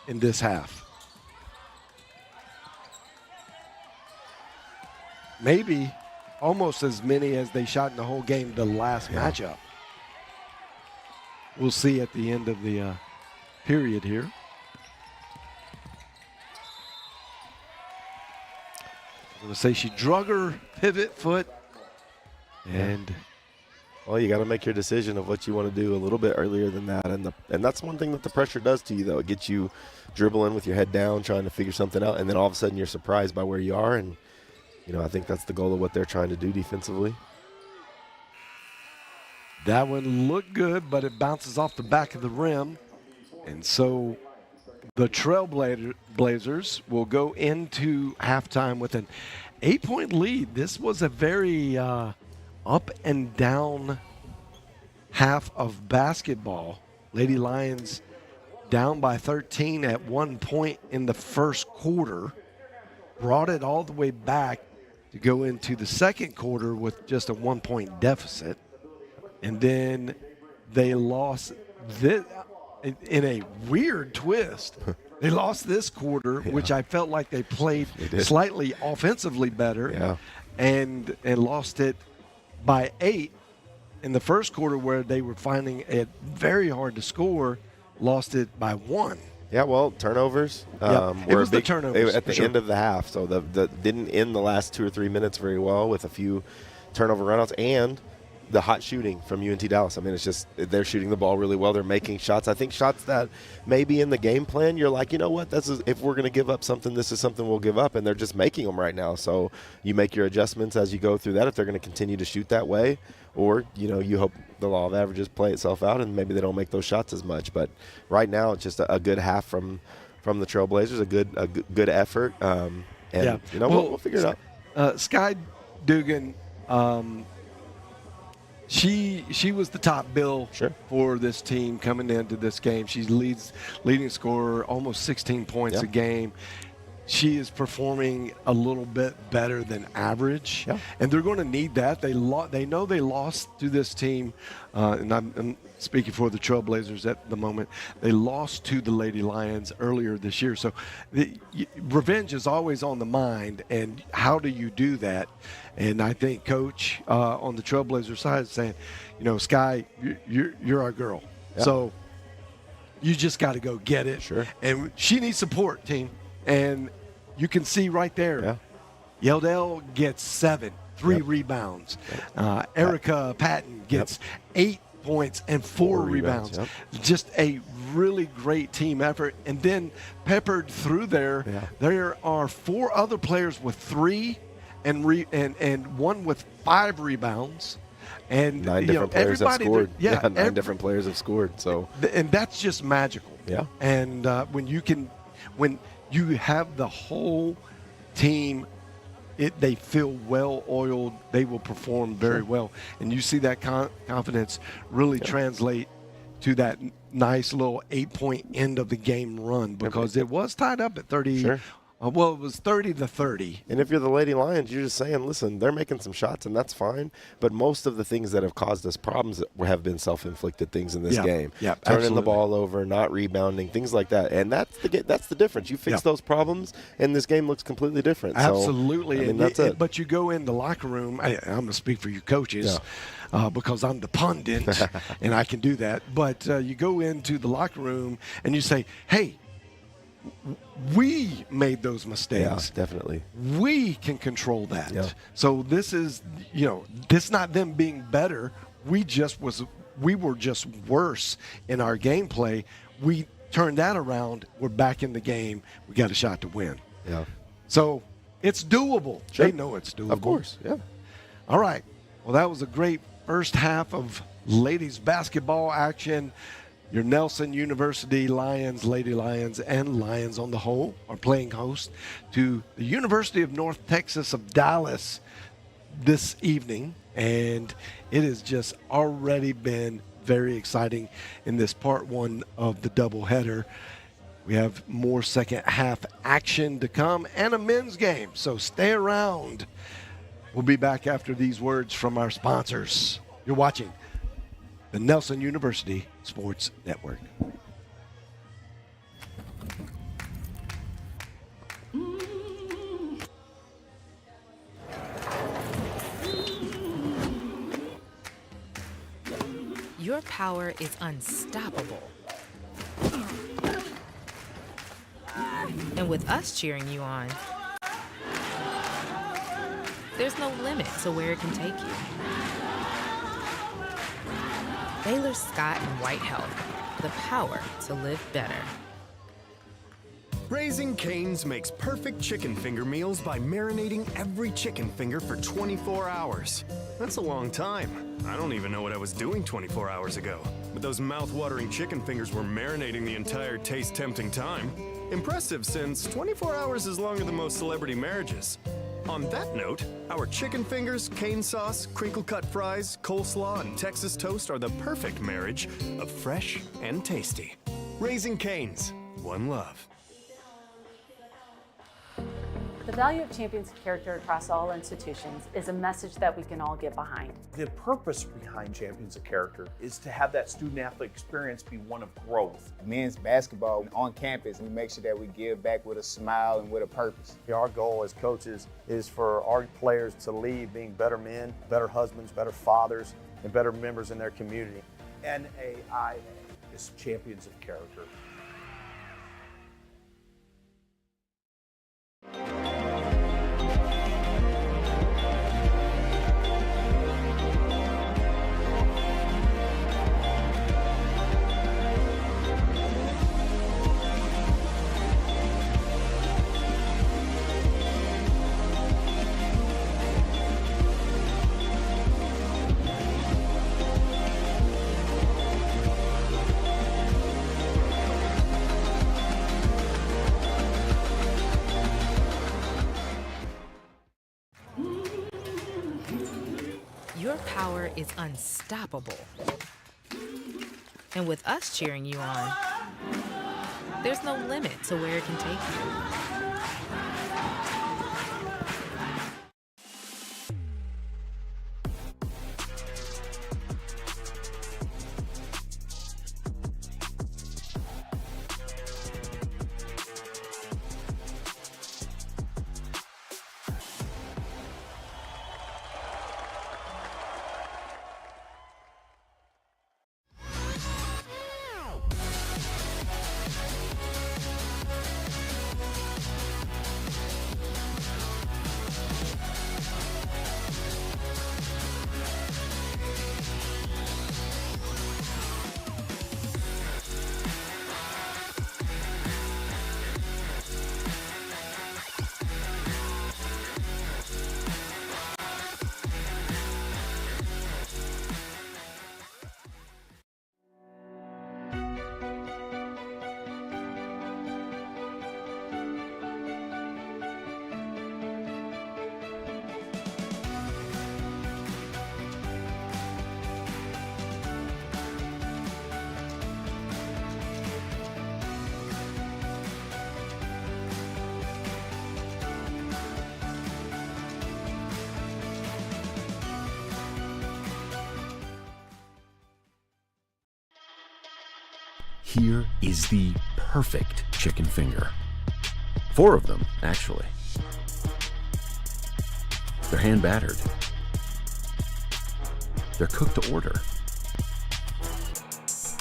in this half. Maybe almost as many as they shot in the whole game the last matchup. We'll see at the end of the period here. I'm going to say she drug her pivot foot. And well, you got to make your decision of what you want to do a little bit earlier than that. And that's one thing that the pressure does to you, though. It gets you dribbling with your head down, trying to figure something out, and then all of a sudden you're surprised by where you are. And I think that's the goal of what they're trying to do defensively. That one looked good, but it bounces off the back of the rim. And so the Trailblazers will go into halftime with an 8-point lead. This was a very up and down half of basketball. Lady Lions down by 13 at one point in the first quarter. Brought it all the way back to go into the second quarter with just a 1-point deficit. And then they lost this in a weird twist. They lost this quarter, which I felt like they played slightly offensively better, and lost it by 8 in the first quarter, where they were finding it very hard to score. Lost it by 1. Yeah, well, turnovers. It was the turnovers at the end of the half, so the didn't end the last 2 or 3 minutes very well with a few turnover runouts, and the hot shooting from UNT Dallas. I mean, it's just they're shooting the ball really well. They're making shots. I think shots that maybe in the game plan you're like, you know what, if we're going to give up something, this is something we'll give up, and they're just making them right now. So you make your adjustments as you go through that if they're going to continue to shoot that way, or you hope the law of averages play itself out and maybe they don't make those shots as much. But right now it's just a good half from the Trailblazers, a good effort, we'll figure it out. Sky Dugan, she was the top bill for this team coming into this game. She's leading scorer, almost 16 points a game. She is performing a little bit better than average, and they're going to need that. They know they lost to this team, and I'm speaking for the Trailblazers at the moment. They lost to the Lady Lions earlier this year, so revenge is always on the mind. And how do you do that? And I think Coach on the Trailblazer side is saying, Sky, you're our girl, so you just got to go get it. And she needs support, team. And you can see right there, Yeldell gets 7, 3 rebounds. Erica Patton gets 8 points and 4 rebounds. Just a really great team effort. And then peppered through there are 4 other players with 3 and one with 5 rebounds. And 9 different players have scored. 9 different players have scored. So, and that's just magical. And when you have the whole team, they feel well-oiled, they will perform very well. And you see that confidence really translate to that nice little 8-point end of the game run, because it was tied up at 30. Well, it was 30-30. And if you're the Lady Lions, you're just saying, listen, they're making some shots, and that's fine. But most of the things that have caused us problems have been self-inflicted things in this game. Turning the ball over, not rebounding, things like that. And that's the difference. You fix those problems, and this game looks completely different. Absolutely. So, I mean, that's it. But you go in the locker room. I'm going to speak for you coaches. Because I'm the pundit and I can do that. But you go into the locker room and you say, hey, we made those mistakes. Definitely. We can control that. So this is, this not them being better. We were just worse in our gameplay. We turned that around. We're back in the game. We got a shot to win. So it's doable. They know it's doable. Of course. All right. Well, that was a great first half of ladies basketball action. Your Nelson University Lions, Lady Lions, and Lions on the whole are playing host to the University of North Texas of Dallas this evening. And it has just already been very exciting in this part 1 of the doubleheader. We have more second half action to come and a men's game. So stay around. We'll be back after these words from our sponsors. You're watching the Nelson University Sports Network. Your power is unstoppable. And with us cheering you on, there's no limit to where it can take you. Baylor Scott and White Health, the power to live better. Raising Cane's makes perfect chicken finger meals by marinating every chicken finger for 24 hours. That's a long time. I don't even know what I was doing 24 hours ago. But those mouth-watering chicken fingers were marinating the entire taste-tempting time. Impressive, since 24 hours is longer than most celebrity marriages. On that note, our chicken fingers, cane sauce, crinkle-cut fries, coleslaw, and Texas toast are the perfect marriage of fresh and tasty. Raising Cane's, one love. The value of champions of character across all institutions is a message that we can all get behind. The purpose behind Champions of Character is to have that student-athlete experience be one of growth. Men's basketball on campus, we make sure that we give back with a smile and with a purpose. Our goal as coaches is for our players to leave being better men, better husbands, better fathers, and better members in their community. NAIA is Champions of Character. Your power is unstoppable. And with us cheering you on, there's no limit to where it can take you. Here is the perfect chicken finger. 4 of them, actually. They're hand battered. They're cooked to order.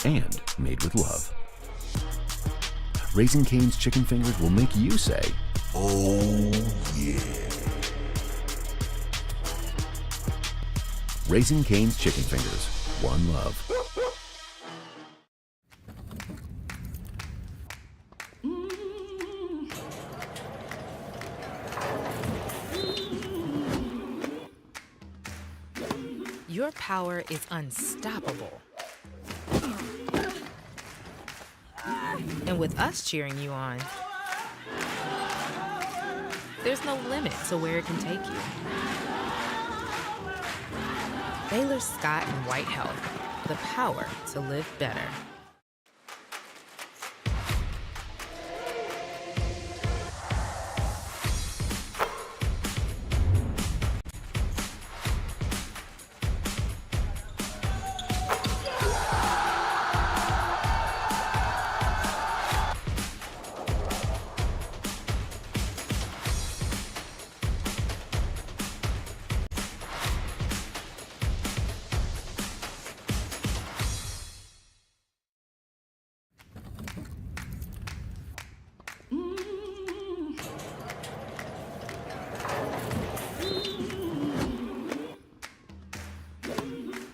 And made with love. Raising Cane's chicken fingers will make you say, "Oh yeah." Raising Cane's chicken fingers. One love. Your power is unstoppable. And with us cheering you on, there's no limit to where it can take you. Baylor Scott and White Health, the power to live better.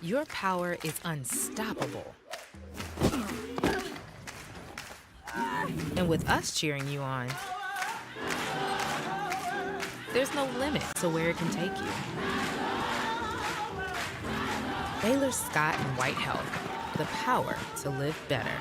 Your power is unstoppable. And with us cheering you on, there's no limit to where it can take you. Baylor Scott and White Health, the power to live better.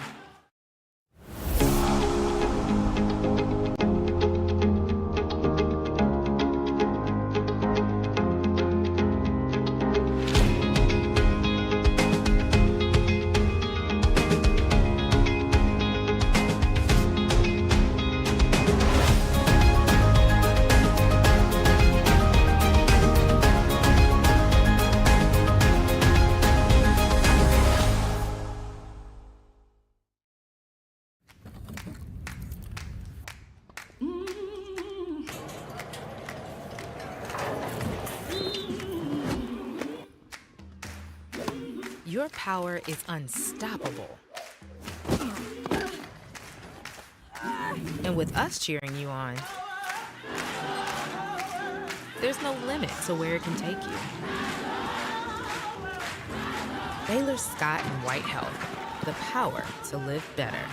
Your power is unstoppable. And with us cheering you on, there's no limit to where it can take you. Baylor Scott and White Health, the power to live better.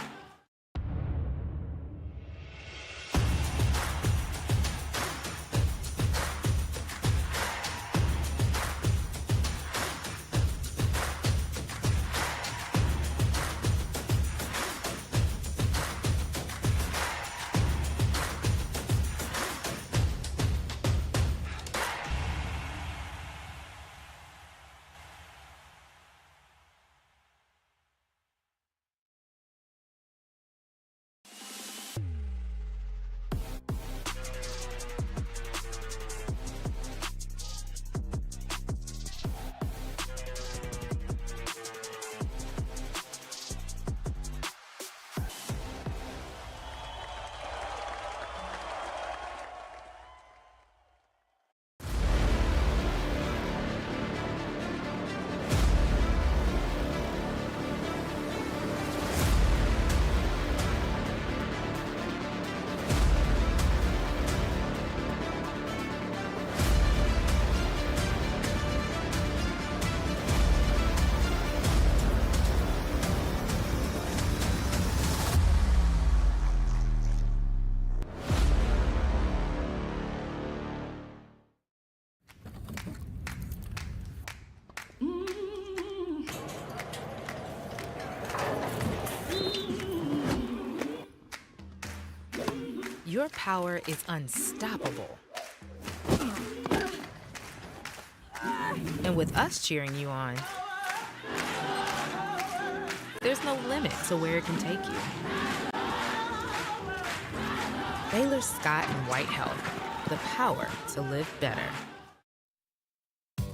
Your power is unstoppable. And with us cheering you on, there's no limit to where it can take you. Baylor Scott and White Health, the power to live better.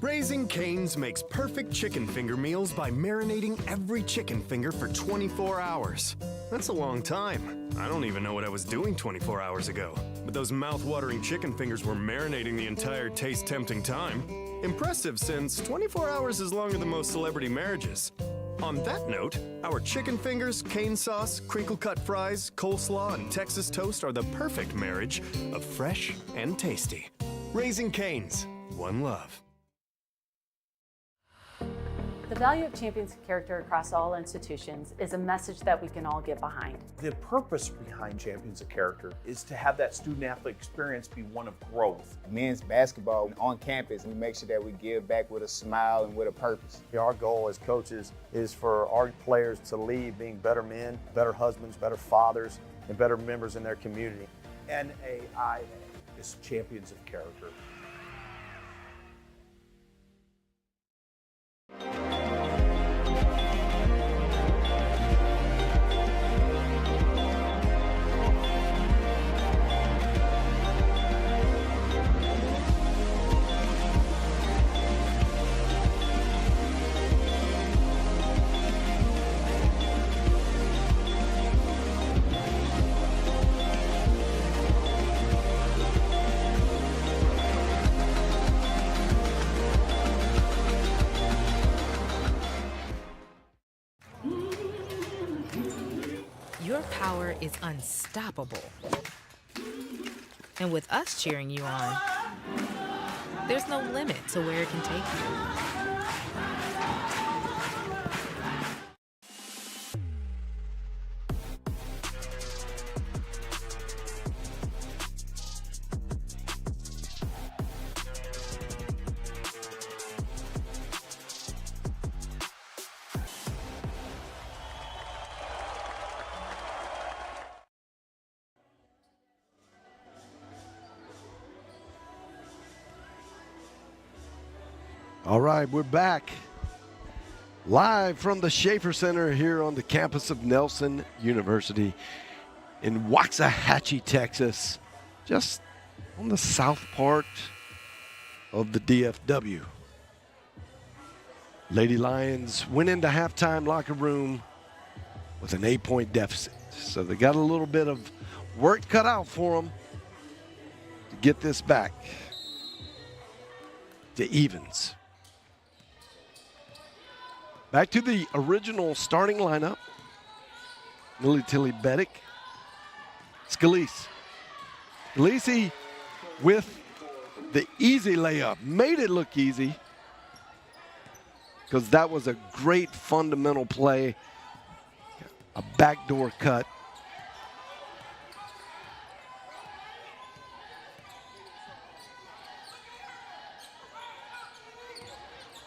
Raising Cane's makes perfect chicken finger meals by marinating every chicken finger for 24 hours. That's a long time. I don't even know what I was doing 24 hours ago. But those mouth-watering chicken fingers were marinating the entire taste-tempting time. Impressive, since 24 hours is longer than most celebrity marriages. On that note, our chicken fingers, cane sauce, crinkle-cut fries, coleslaw, and Texas toast are the perfect marriage of fresh and tasty. Raising Cane's, one love. The value of champions character across all institutions is a message that we can all get behind. The purpose behind Champions of Character is to have that student-athlete experience be one of growth. Men's basketball on campus, we make sure that we give back with a smile and with a purpose. Our goal as coaches is for our players to leave being better men, better husbands, better fathers, and better members in their community. NAIA is Champions of Character. Your power is unstoppable. And with us cheering you on, there's no limit to where it can take you. All right, we're back live from the Schaefer Center here on the campus of Nelson University in Waxahachie, Texas, just on the south part of the DFW. Lady Lions went into halftime locker room with an 8-point deficit. So they got a little bit of work cut out for them to get this back to evens. Back to the original starting lineup. Lily Tilly Beddick. Scalise. Scalise with the easy layup. Made it look easy because that was a great fundamental play. A backdoor cut.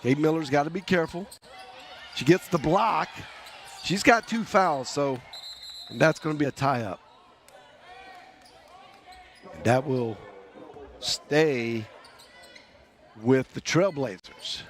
Kate Miller's got to be careful. She gets the block. She's got 2 fouls, so that's going to be a tie-up. And that will stay with the Trailblazers.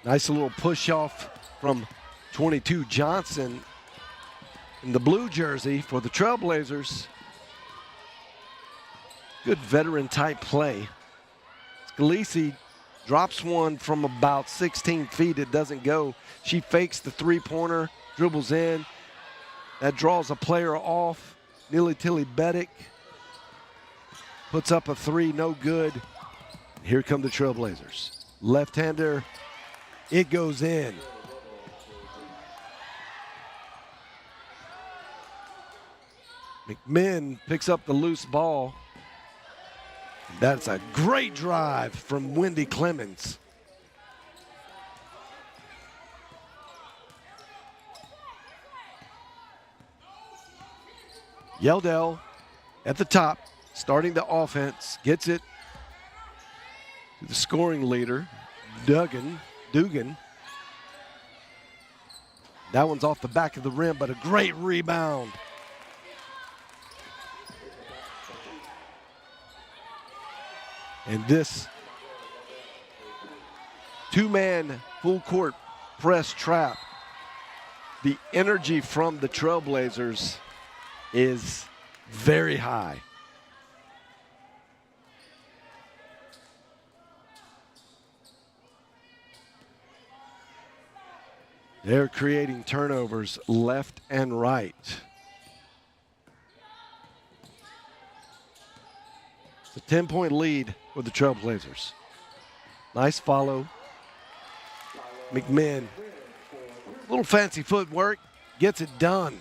Nice little push off from 22 Johnson in the blue jersey for the Trailblazers. Good veteran type play. Scalise drops one from about 16 feet. It doesn't go. She fakes the 3-pointer, dribbles in. That draws a player off. Lily Tilly Beddick puts up a 3, no good. Here come the Trailblazers. Left-hander. It goes in. McMinn picks up the loose ball. That's a great drive from Wendy Clemens. Yeldell at the top, starting the offense, gets it to the scoring leader, Dugan. That one's off the back of the rim, but a great rebound. And this two-man full court press trap, the energy from the Trailblazers is very high. They're creating turnovers left and right. It's a 10-point lead for the Trailblazers. Nice follow. McMahon, little fancy footwork, gets it done.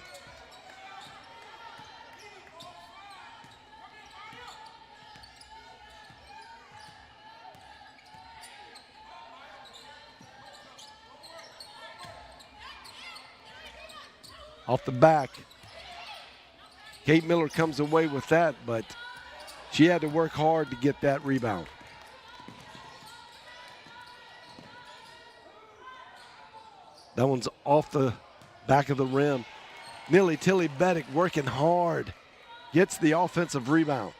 Off the back. Kate Miller comes away with that, but she had to work hard to get that rebound. That one's off the back of the rim. Nilly Tilly Beddick working hard. Gets the offensive rebound.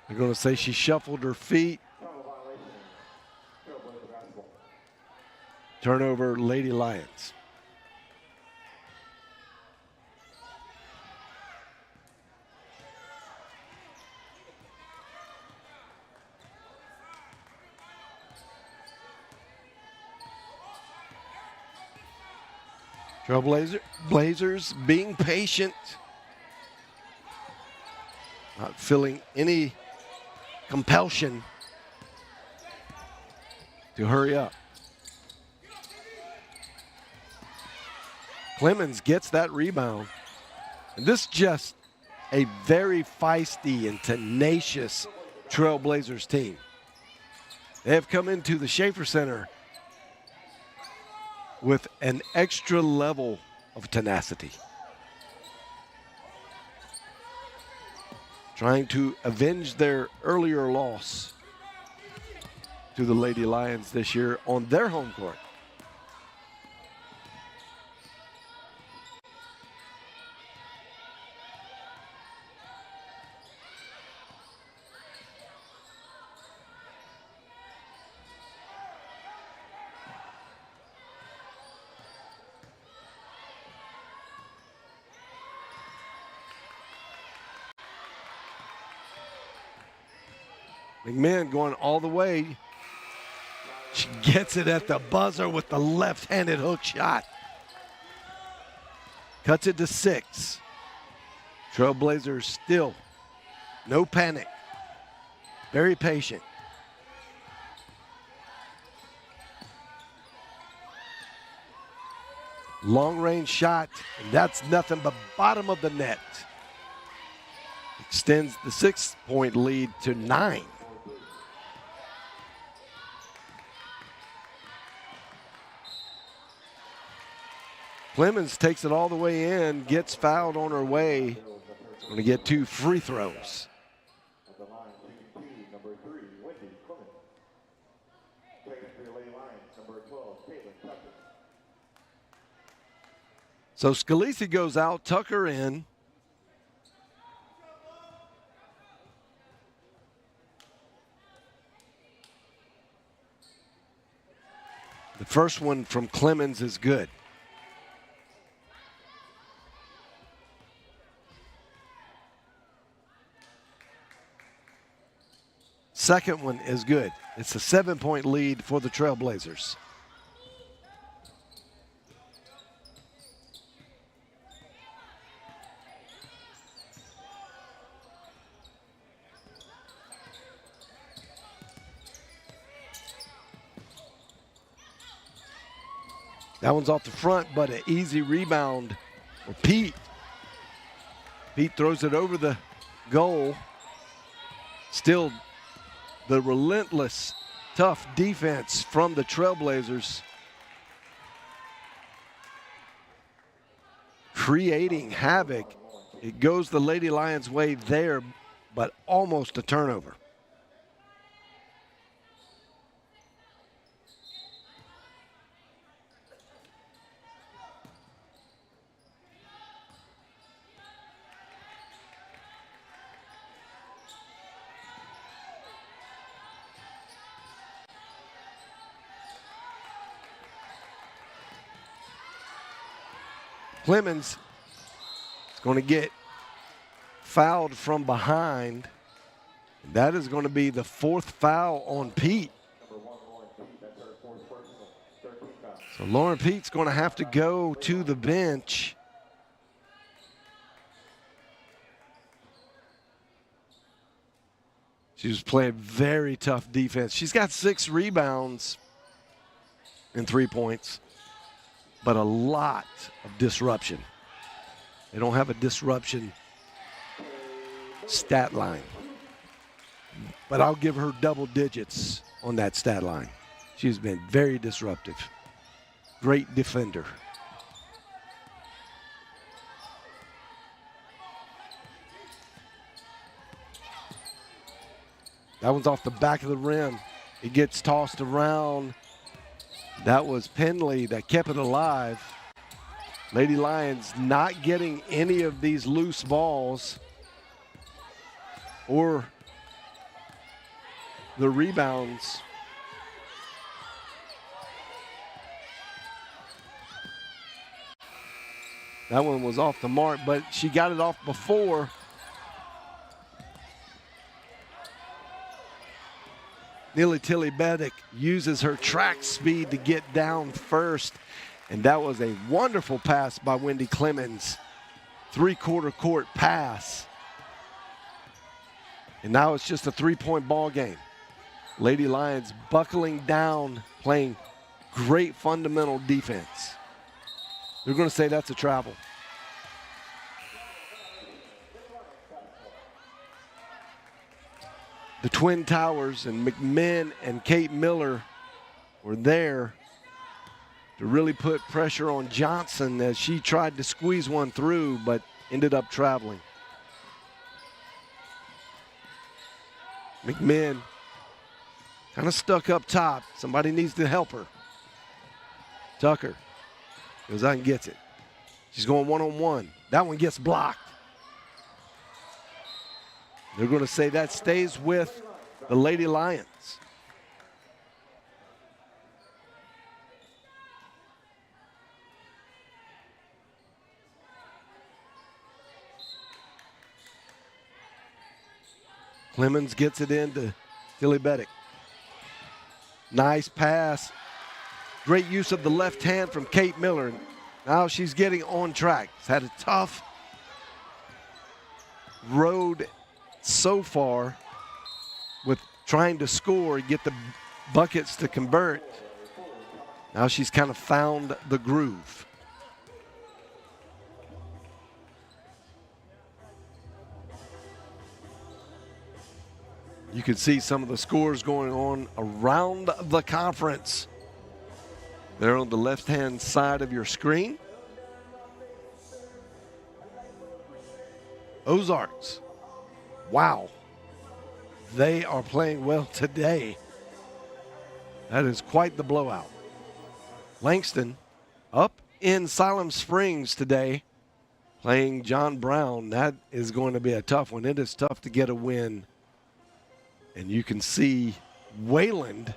They're going to say she shuffled her feet. Turnover, Lady Lions. Blazers being patient. Not feeling any compulsion to hurry up. Clemens gets that rebound. And this is just a very feisty and tenacious Trailblazers team. They have come into the Schaefer Center with an extra level of tenacity. Trying to avenge their earlier loss to the Lady Lions this year on their home court. McMahon going all the way. She gets it at the buzzer with the left-handed hook shot. Cuts it to 6. Trailblazers still no panic. Very patient. Long-range shot, and that's nothing but bottom of the net. Extends the 6-point lead to 9. Clemens takes it all the way in, gets fouled on her way. Going to get 2 free throws. At the line, shooting 2, number 3, Wendy Clemens. Second for your Lady Lions, number 12, Caitlin Tucker. So Scalisi goes out, Tucker in. The first one from Clemens is good. Second one is good. It's a 7-point lead for the Trailblazers. That one's off the front, but an easy rebound for Pete. Pete throws it over the goal. Still the relentless, tough defense from the Trailblazers, creating havoc. It goes the Lady Lions' way there, but almost a turnover. Clemens is going to get fouled from behind. That is going to be the 4th foul on Pete. So Lauren Pete's going to have to go to the bench. She was playing very tough defense. She's got 6 rebounds and 3 points, but a lot of disruption. They don't have a disruption stat line, but I'll give her double digits on that stat line. She's been very disruptive. Great defender. That one's off the back of the rim. It gets tossed around. That was Penley that kept it alive. Lady Lions not getting any of these loose balls or the rebounds. That one was off the mark, but she got it off before. Neely Tilly Beddick uses her track speed to get down first, and that was a wonderful pass by Wendy Clemens. 3/4 court pass. And now it's just a 3-point ball game. Lady Lions buckling down, playing great fundamental defense. They're going to say that's a travel. The Twin Towers and McMinn and Kate Miller were there to really put pressure on Johnson as she tried to squeeze one through, but ended up traveling. McMinn kind of stuck up top. Somebody needs to help her. Tucker goes out and gets it. She's going one-on-one. That one gets blocked. They're going to say that stays with the Lady Lions. Clemens gets it into Tilly Beddick. Nice pass. Great use of the left hand from Kate Miller. Now she's getting on track. She's had a tough road so far with trying to score, get the buckets to convert. Now she's kind of found the groove. You can see some of the scores going on around the conference. They're on the left-hand side of your screen. Ozarks. Wow. They are playing well today. That is quite the blowout. Langston up in Siloam Springs today, playing John Brown. That is going to be a tough one. It is tough to get a win. And you can see Wayland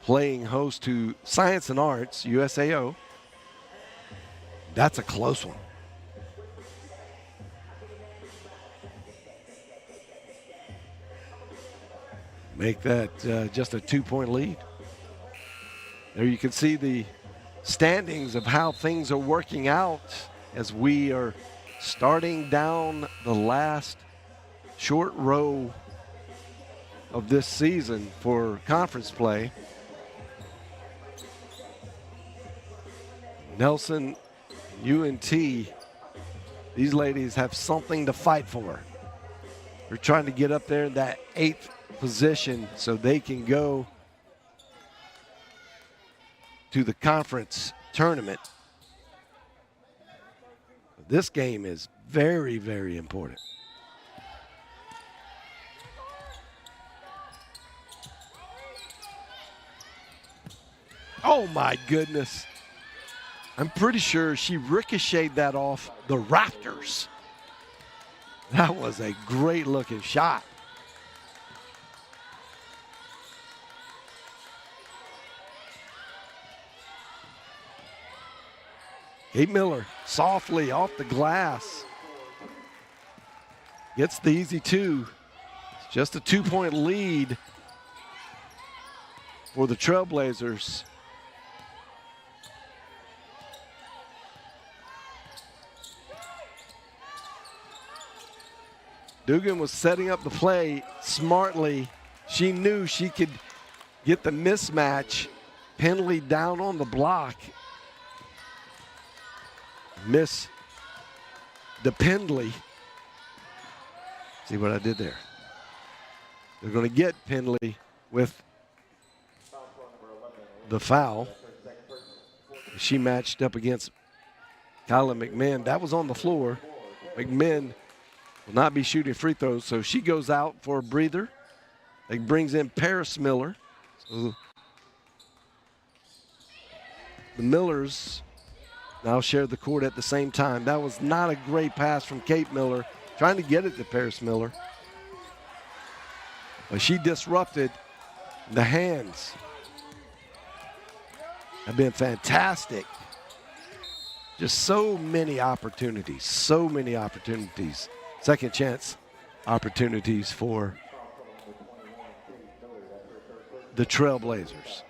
playing host to Science and Arts, USAO. That's a close one. Make that just a 2-point lead. There you can see the standings of how things are working out as we are starting down the last short row of this season for conference play. Nelson, UNT, these ladies have something to fight for. They're trying to get up there in that 8th position so they can go to the conference tournament. This game is very, very important. Oh my goodness. I'm pretty sure she ricocheted that off the rafters. That was a great looking shot. Kate Miller softly off the glass. Gets the easy two. It's just a 2-point lead for the Trailblazers. Dugan was setting up the play smartly. She knew she could get the mismatch. Pendley down on the block. Miss the Pendley. See what I did there? They're going to get Pendley with the foul. She matched up against Kyla McMahon. That was on the floor. McMahon will not be shooting free throws, so she goes out for a breather. It brings in Paris Miller. So the Millers now share the court at the same time. That was not a great pass from Kate Miller, trying to get it to Paris Miller. But she disrupted. The hands have been fantastic. Just so many opportunities, Second chance opportunities for the Trailblazers.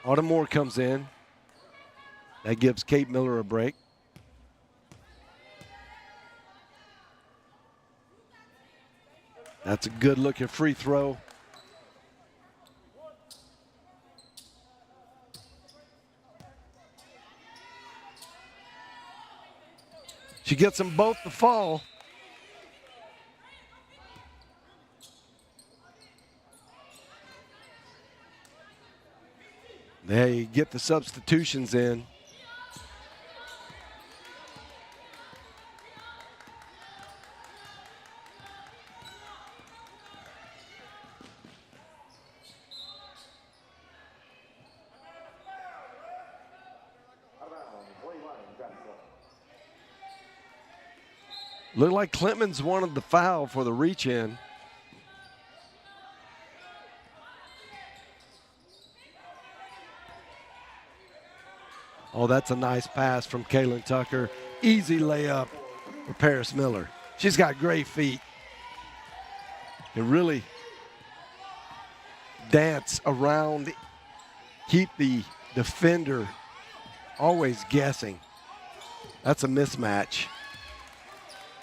Autumn Moore comes in. That gives Kate Miller a break. That's a good looking free throw. She gets them both to fall. They get the substitutions in. Looked like Clemens wanted the foul for the reach in. Oh, that's a nice pass from Kaylin Tucker. Easy layup for Paris Miller. She's got great feet. Can really dance around, keep the defender always guessing. That's a mismatch.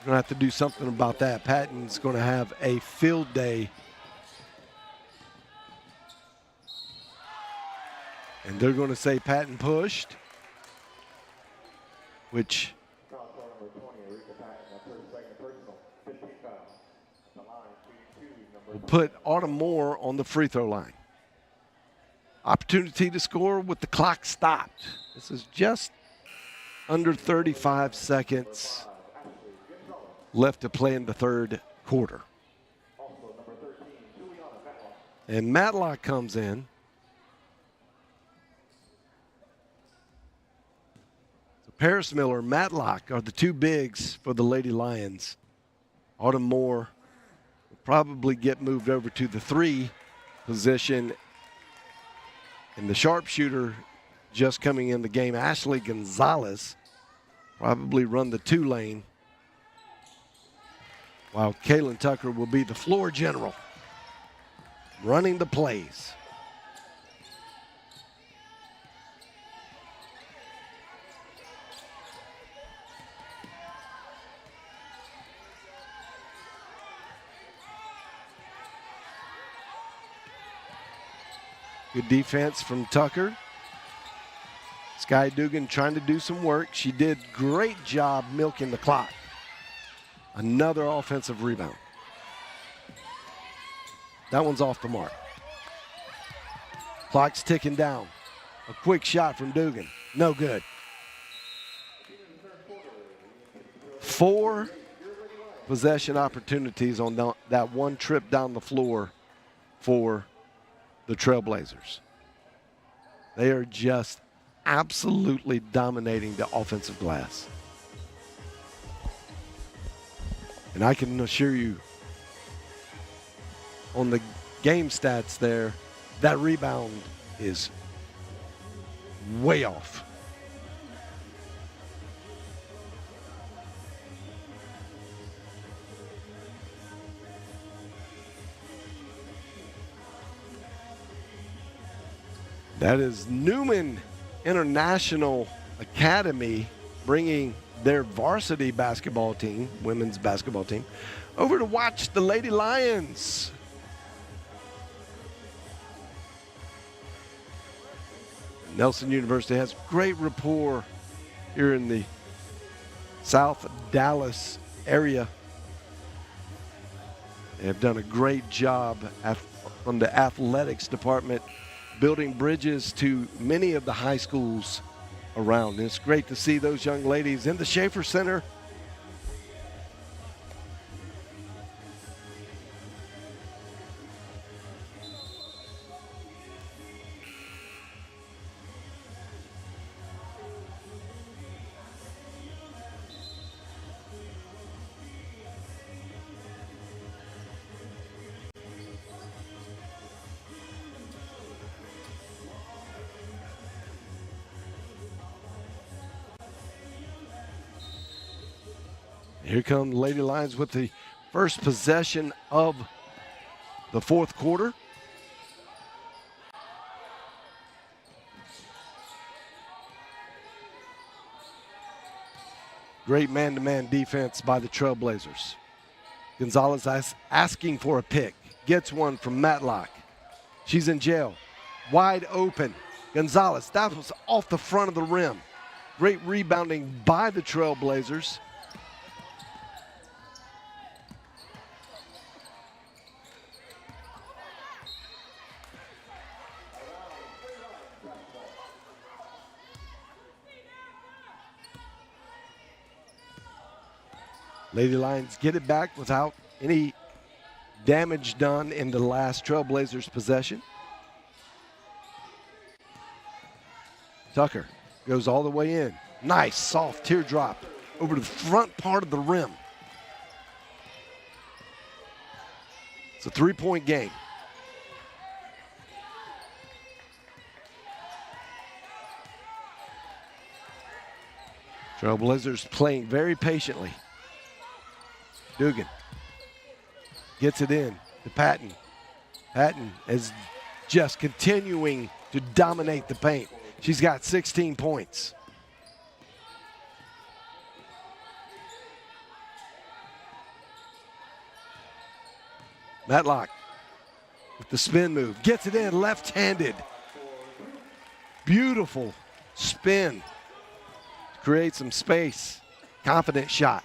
We're going to have to do something about that. Patton's going to have a field day. And they're going to say Patton pushed, which will put Autumn Moore on the free throw line. Opportunity to score with the clock stopped. This is just under 35 seconds left to play in the third quarter. And Matlock comes in. So Paris Miller, Matlock are the two bigs for the Lady Lions. Autumn Moore will probably get moved over to the 3 position. And the sharpshooter just coming in the game, Ashley Gonzalez, probably run the 2 lane. While Kaylin Tucker will be the floor general, running the plays. Good defense from Tucker. Sky Dugan trying to do some work. She did great job milking the clock. Another offensive rebound. That one's off the mark. Clock's ticking down. A quick shot from Dugan. No good. 4 possession opportunities on that one trip down the floor for the Trailblazers. They are just absolutely dominating the offensive glass. And I can assure you, on the game stats there, that rebound is way off. That is Newman International Academy bringing their varsity basketball team, women's basketball team, over to watch the Lady Lions. Nelson University has great rapport here in the South Dallas area. They have done a great job from the athletics department, building bridges to many of the high schools around. And it's great to see those young ladies in the Schaefer Center. Here come the Lady Lions with the first possession of the fourth quarter. Great man-to-man defense by the Trailblazers. Gonzalez asking for a pick. Gets one from Matlock. She's in jail. Wide open. Gonzalez, that was off the front of the rim. Great rebounding by the Trailblazers. Lady Lions get it back without any damage done in the last Trailblazers possession. Tucker goes all the way in. Nice soft teardrop over the front part of the rim. It's a three-point game. Trailblazers playing very patiently. Dugan gets it in to Patton. Patton is just continuing to dominate the paint. She's got 16 points. Matlock with the spin move. Gets it in left-handed. Beautiful spin. Create some space. Confident shot.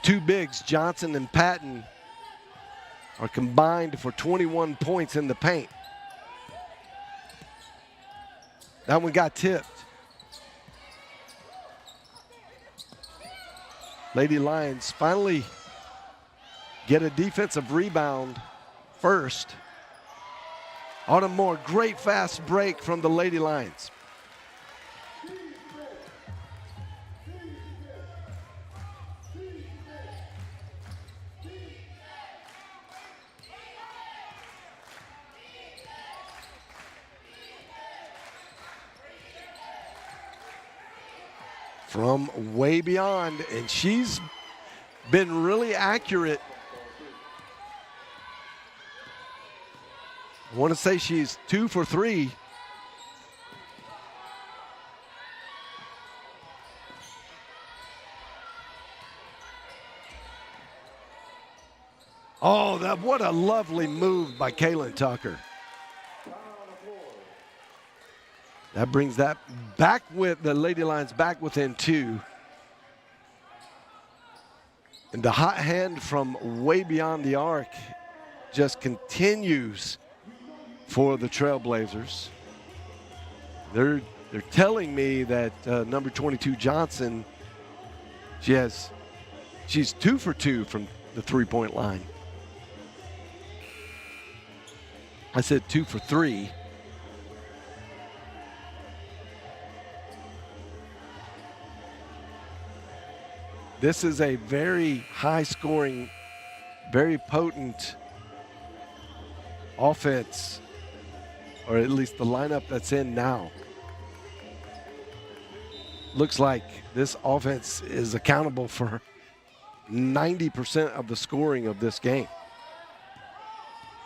Two bigs, Johnson and Patton, are combined for 21 points in the paint. That one got tipped. Lady Lions finally get a defensive rebound first. Autumn Moore, great fast break from the Lady Lions. From way beyond, and she's been really accurate. I want to say she's 2 for 3. Oh, what a lovely move by Kaylin Tucker. That brings that back with the Lady Lions back within 2. And the hot hand from way beyond the arc just continues for the Trailblazers. They're telling me that number 22 Johnson, she's 2 for 2 from the 3-point line. I said 2 for 3. This is a very high-scoring, very potent offense, or at least the lineup that's in now. Looks like this offense is accountable for 90% of the scoring of this game.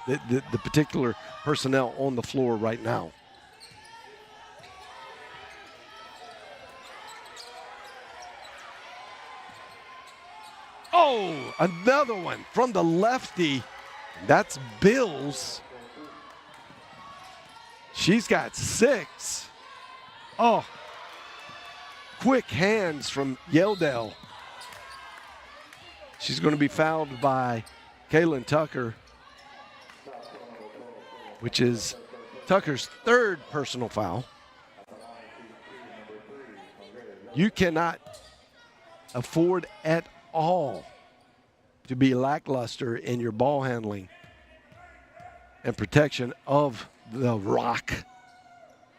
The particular personnel on the floor right now. Oh, another one from the lefty. That's Bills. She's got 6. Oh, quick hands from Yeldell. She's going to be fouled by Kaylin Tucker, which is Tucker's 3rd personal foul. You cannot afford at all to be lackluster in your ball handling and protection of the rock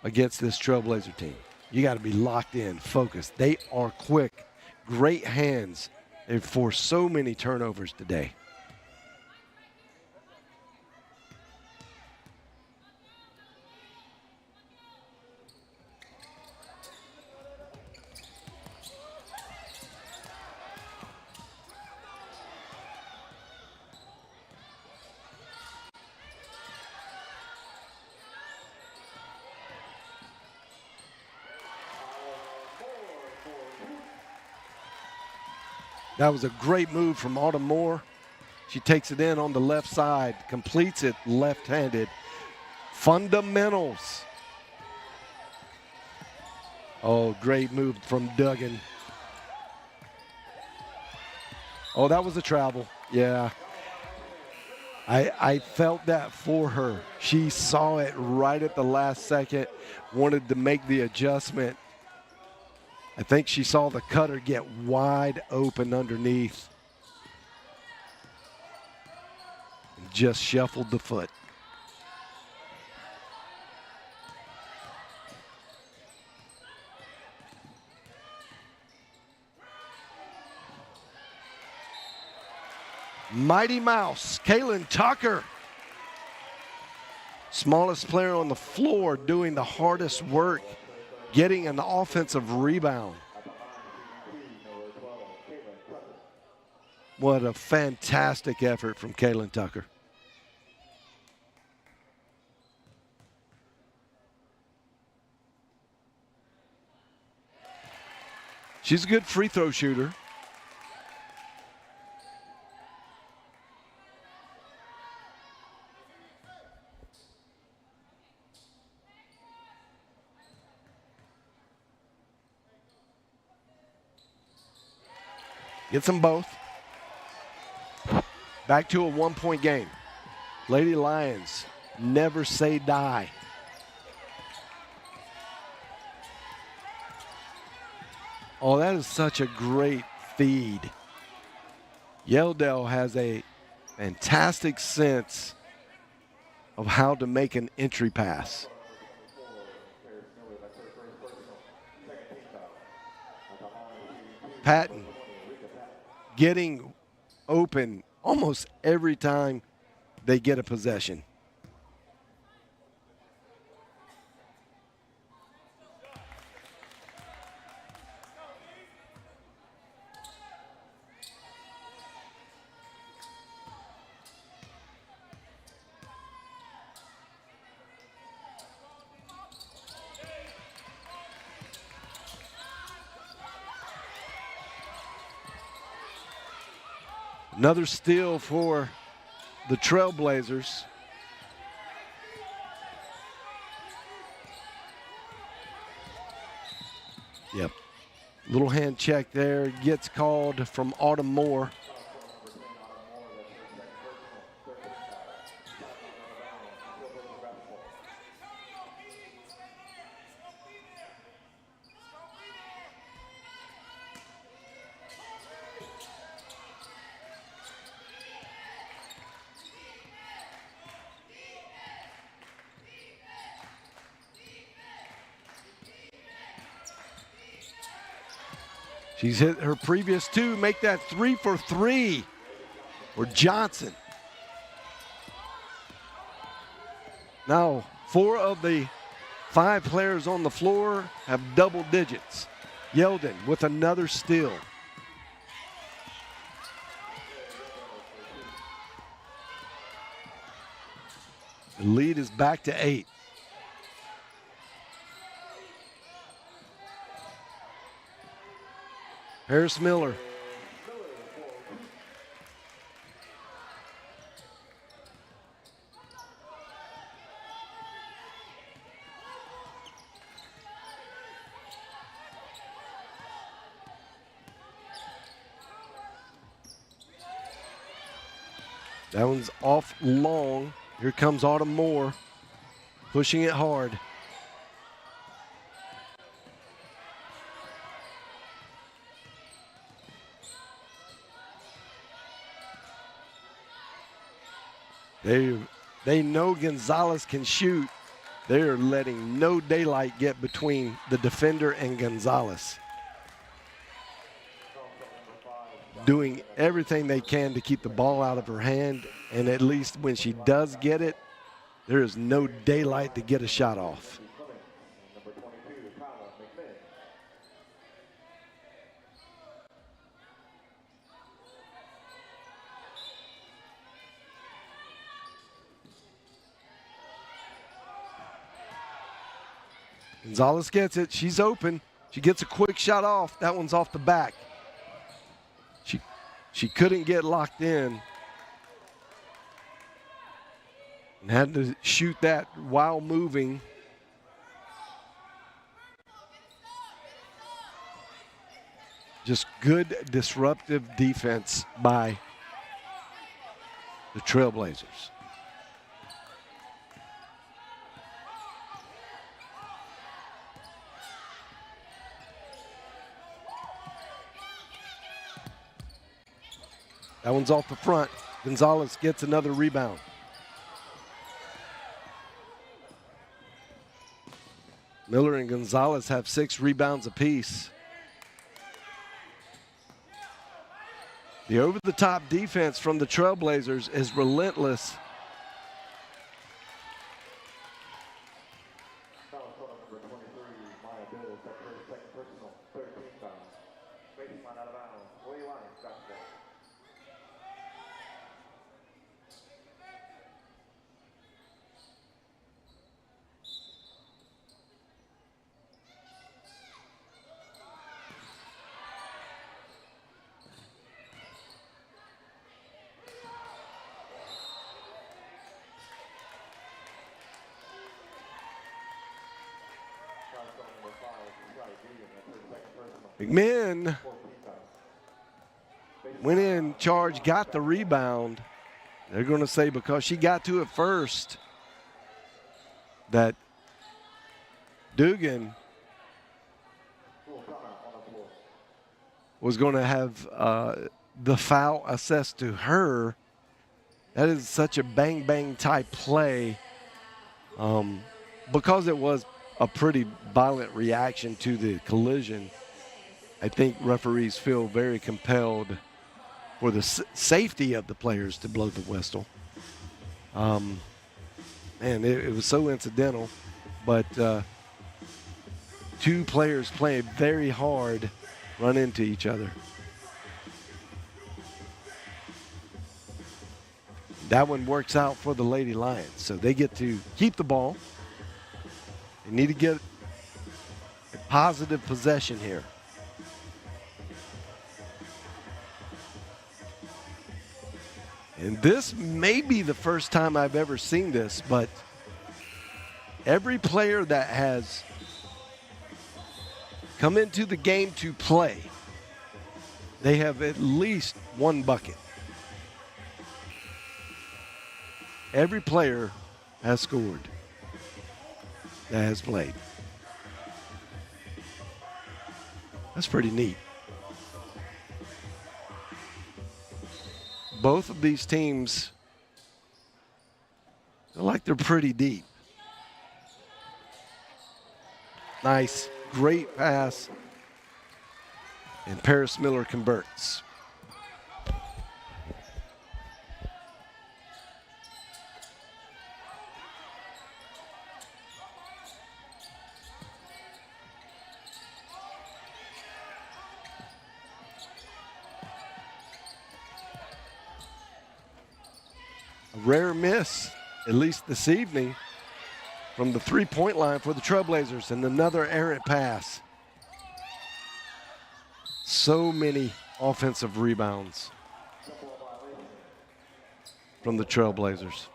against this Trailblazer team. You got to be locked in, focused. They are quick, great hands. They've forced so many turnovers today. That was a great move from Autumn Moore. She takes it in on the left side, completes it left-handed. Fundamentals. Oh, great move from Duggan. Oh, that was a travel. Yeah. I felt that for her. She saw it right at the last second, wanted to make the adjustment. I think she saw the cutter get wide open underneath and just shuffled the foot. Mighty Mouse, Kaylin Tucker. Smallest player on the floor doing the hardest work, getting an offensive rebound. What a fantastic effort from Kaylin Tucker. She's a good free throw shooter. Gets them both. Back to a one-point game. Lady Lions never say die. Oh, that is such a great feed. Yeldell has a fantastic sense of how to make an entry pass. Patton getting open almost every time they get a possession. Another steal for the Trailblazers. Yep. Little hand check there. Gets called from Autumn Moore. She's hit her previous 2, make that 3 for 3 for Johnson. Now, 4 of the 5 players on the floor have double digits. Yeldon with another steal. The lead is back to 8. Harris Miller. That one's off long. Here comes Autumn Moore, pushing it hard. They know Gonzalez can shoot. They're letting no daylight get between the defender and Gonzalez. Doing everything they can to keep the ball out of her hand, and at least when she does get it, there is no daylight to get a shot off. Gonzalez gets it. She's open. She gets a quick shot off. That one's off the back. She couldn't get locked in and had to shoot that while moving. Just good disruptive defense by the Trailblazers. That one's off the front. Gonzalez gets another rebound. Miller and Gonzalez have 6 rebounds apiece. The over-the-top defense from the Trailblazers is relentless. McMinn went in, charged, got the rebound. They're going to say because she got to it first that Dugan was going to have the foul assessed to her. That is such a bang-bang type play because it was a pretty violent reaction to the collision. I think referees feel very compelled for the safety of the players to blow the whistle. And it was so incidental, but 2 players playing very hard run into each other. That one works out for the Lady Lions, so they get to keep the ball. They need to get a positive possession here. And this may be the first time I've ever seen this, but every player that has come into the game to play, they have at least one bucket. Every player has scored that has played. That's pretty neat. Both of these teams feel like they're pretty deep. Nice, great pass. And Paris Miller converts. A rare miss, at least this evening, from the three-point line for the Trailblazers, and another errant pass. So many offensive rebounds from the Trailblazers.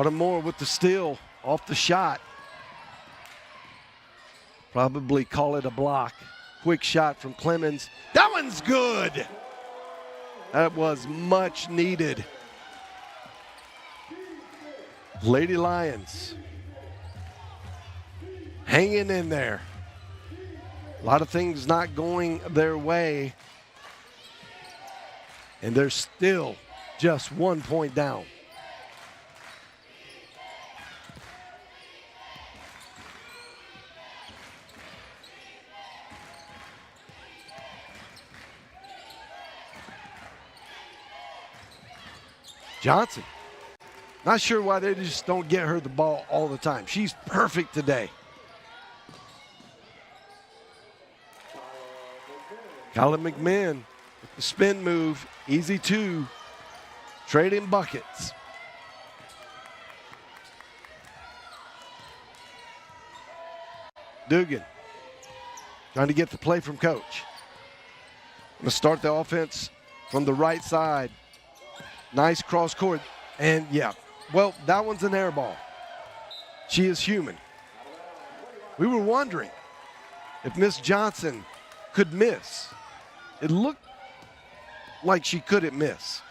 Moore with the steal off the shot. Probably call it a block. Quick shot from Clemens. That one's good. That was much needed. Lady Lions hanging in there. A lot of things not going their way. And they're still just 1 point down. Johnson. Not sure why they just don't get her the ball all the time. She's perfect today. Kyla McMahon with the spin move. Easy two. Trading buckets. Dugan trying to get the play from coach. Going to start the offense from the right side. Nice cross court. And yeah, well, that one's an air ball. She is human. We were wondering if Miss Johnson could miss. It looked like she couldn't miss.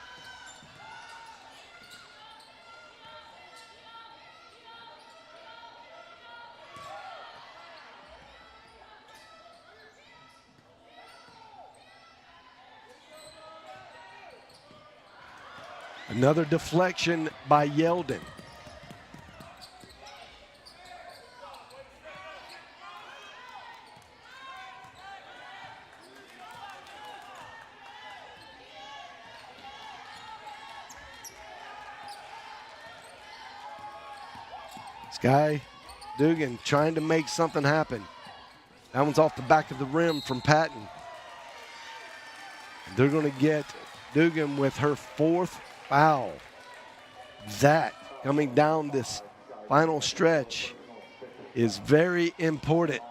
Another deflection by Yeldon. Sky Dugan trying to make something happen. That one's off the back of the rim from Patton. They're going to get Dugan with her fourth foul. That coming down this final stretch is very important.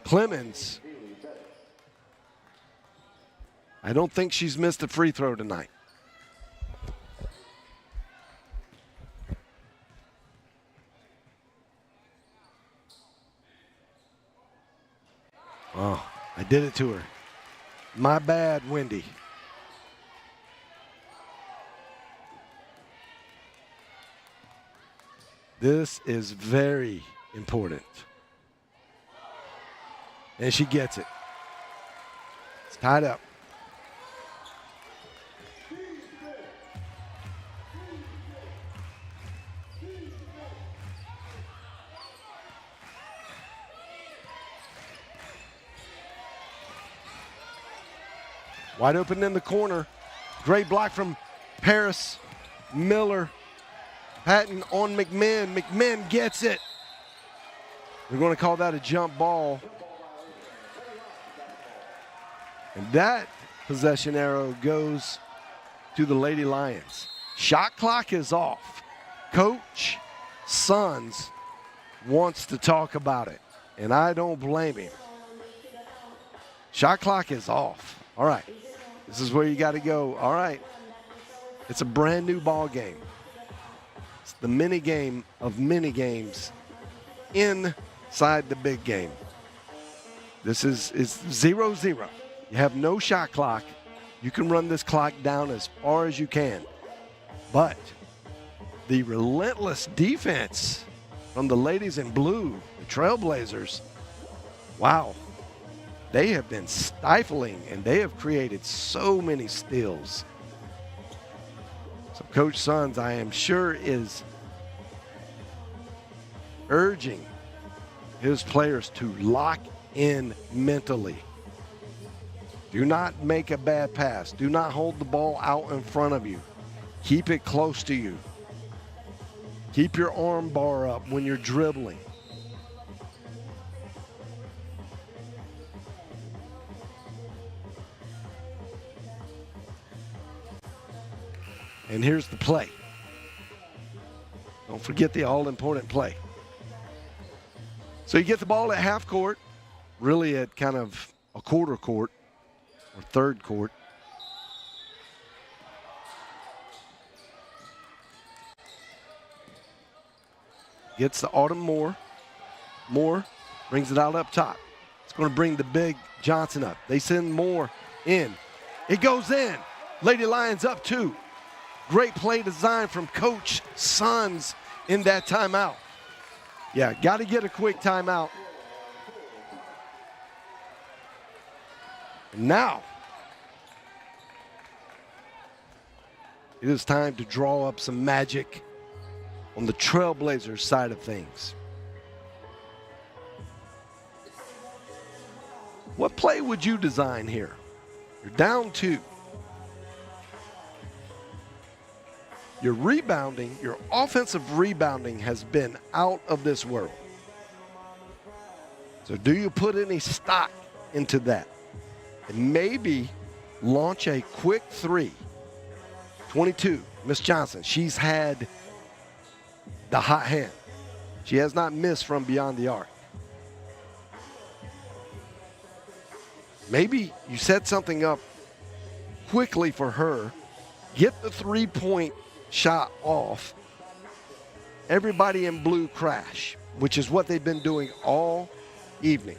Clemens, I don't think she's missed a free throw tonight. Oh, I did it to her. My bad, Wendy. This is very important. And she gets it. It's tied up. Wide open in the corner. Great block from Paris Miller. Patton on McMahon. McMahon gets it. We're going to call that a jump ball. And that possession arrow goes to the Lady Lions. Shot clock is off. Coach Sons wants to talk about it, and I don't blame him. Shot clock is off. All right. This is where you got to go. All right. It's a brand new ball game. It's the mini game of mini games inside the big game. This is 0-0. You have no shot clock. You can run this clock down as far as you can. But the relentless defense from the ladies in blue, the Trailblazers, wow. They have been stifling, and they have created so many steals. So Coach Sons, I am sure, is urging his players to lock in mentally. Do not make a bad pass. Do not hold the ball out in front of you. Keep it close to you. Keep your arm bar up when you're dribbling. And here's the play. Don't forget the all-important play. So you get the ball at half court, really at kind of a quarter court or third court. Gets to Autumn Moore. Moore brings it out up top. It's going to bring the big Johnson up. They send Moore in. It goes in. Lady Lions up 2. Great play design from Coach Sons in that timeout. Yeah, got to get a quick timeout. And now, it is time to draw up some magic on the Trailblazers side of things. What play would you design here? You're down 2. Your rebounding, your offensive rebounding has been out of this world. So do you put any stock into that? And maybe launch a quick 3. 22, Miss Johnson. She's had the hot hand. She has not missed from beyond the arc. Maybe you set something up quickly for her. Get the 3-point shot off. Everybody in blue crash, which is what they've been doing all evening.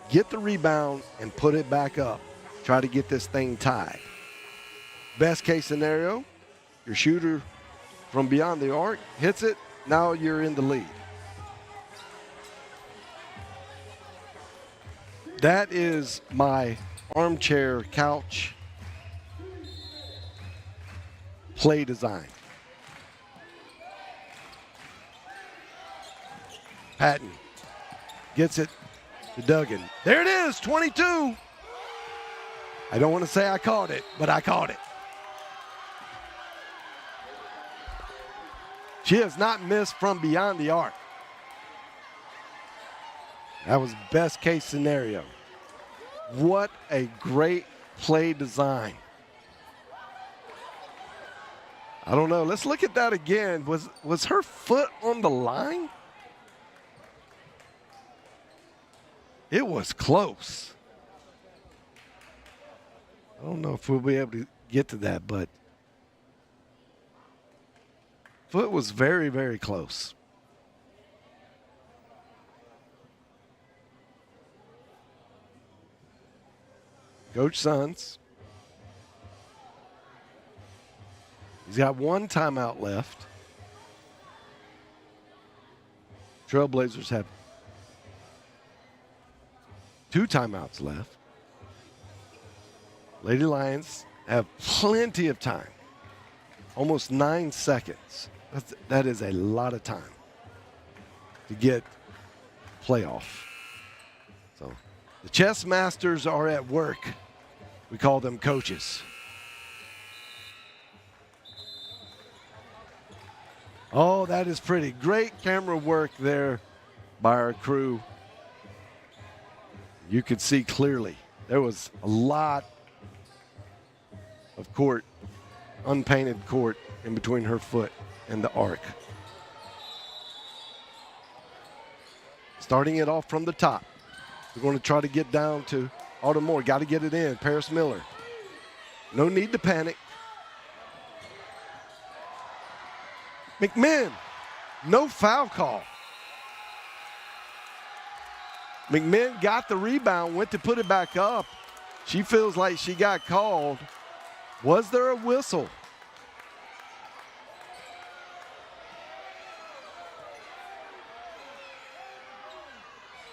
Get the rebound and put it back up. Try to get this thing tied. Best case scenario, your shooter from beyond the arc hits it. Now you're in the lead. That is my armchair couch play design. Patton gets it to Duggan. There it is, 22. I don't want to say I caught it, but I caught it. She has not missed from beyond the arc. That was best case scenario. What a great play design. I don't know. Let's look at that again. Was her foot on the line? It was close. I don't know if we'll be able to get to that, but foot was very, very close. Coach Sons. He's got 1 timeout left. Trailblazers have 2 timeouts left. Lady Lions have plenty of time. Almost 9 seconds. That is a lot of time to get playoff. So the chess masters are at work. We call them coaches. Oh, that is pretty. Great camera work there by our crew. You could see clearly. There was a lot of court unpainted court in between her foot and the arc. Starting it off from the top. We're going to try to get down to Autumn Moore. Got to get it in. Paris Miller. No need to panic. McMinn, no foul call. McMinn got the rebound, went to put it back up. She feels like she got called. Was there a whistle?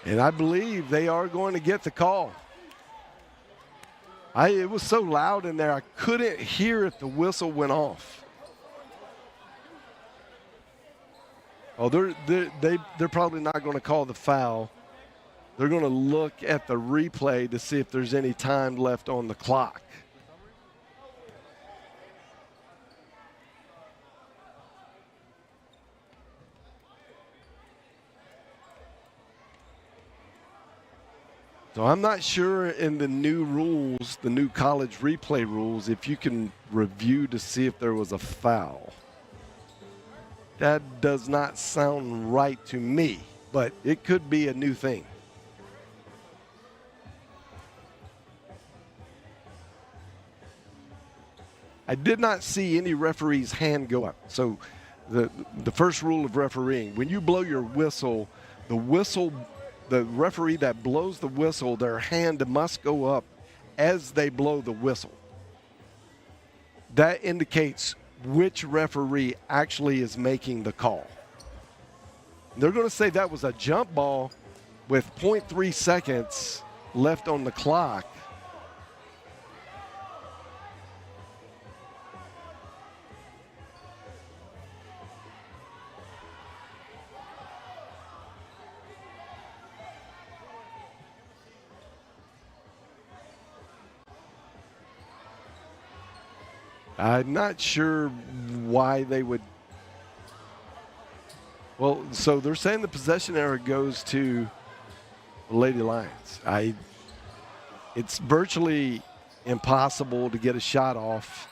And I believe they are going to get the call. It was so loud in there, I couldn't hear if the whistle went off. Oh, they're probably not going to call the foul. They're going to look at the replay to see if there's any time left on the clock. So I'm not sure in the new rules, the new college replay rules, if you can review to see if there was a foul. That does not sound right to me, but it could be a new thing. I did not see any referee's hand go up. So the first rule of refereeing, when you blow your whistle, the referee that blows the whistle, their hand must go up as they blow the whistle. That indicates which referee actually is making the call. They're going to say that was a jump ball with 0.3 seconds left on the clock. I'm not sure why they would. Well, so they're saying the possession error goes to the Lady Lions. It's virtually impossible to get a shot off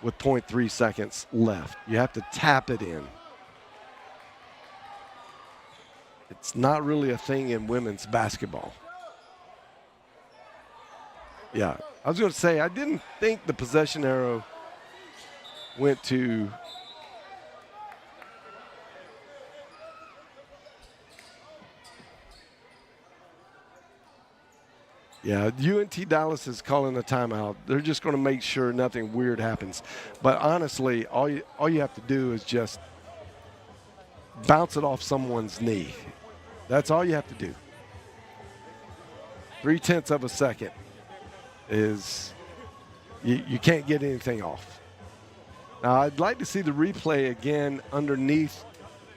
with 0.3 seconds left. You have to tap it in. It's not really a thing in women's basketball. Yeah, I was going to say, I didn't think the possession arrow went to UNT Dallas is calling a timeout. They're just going to make sure nothing weird happens. But honestly, all you have to do is just bounce it off someone's knee. That's all you have to do. 0.3 of a second is you can't get anything off. Now, I'd like to see the replay again underneath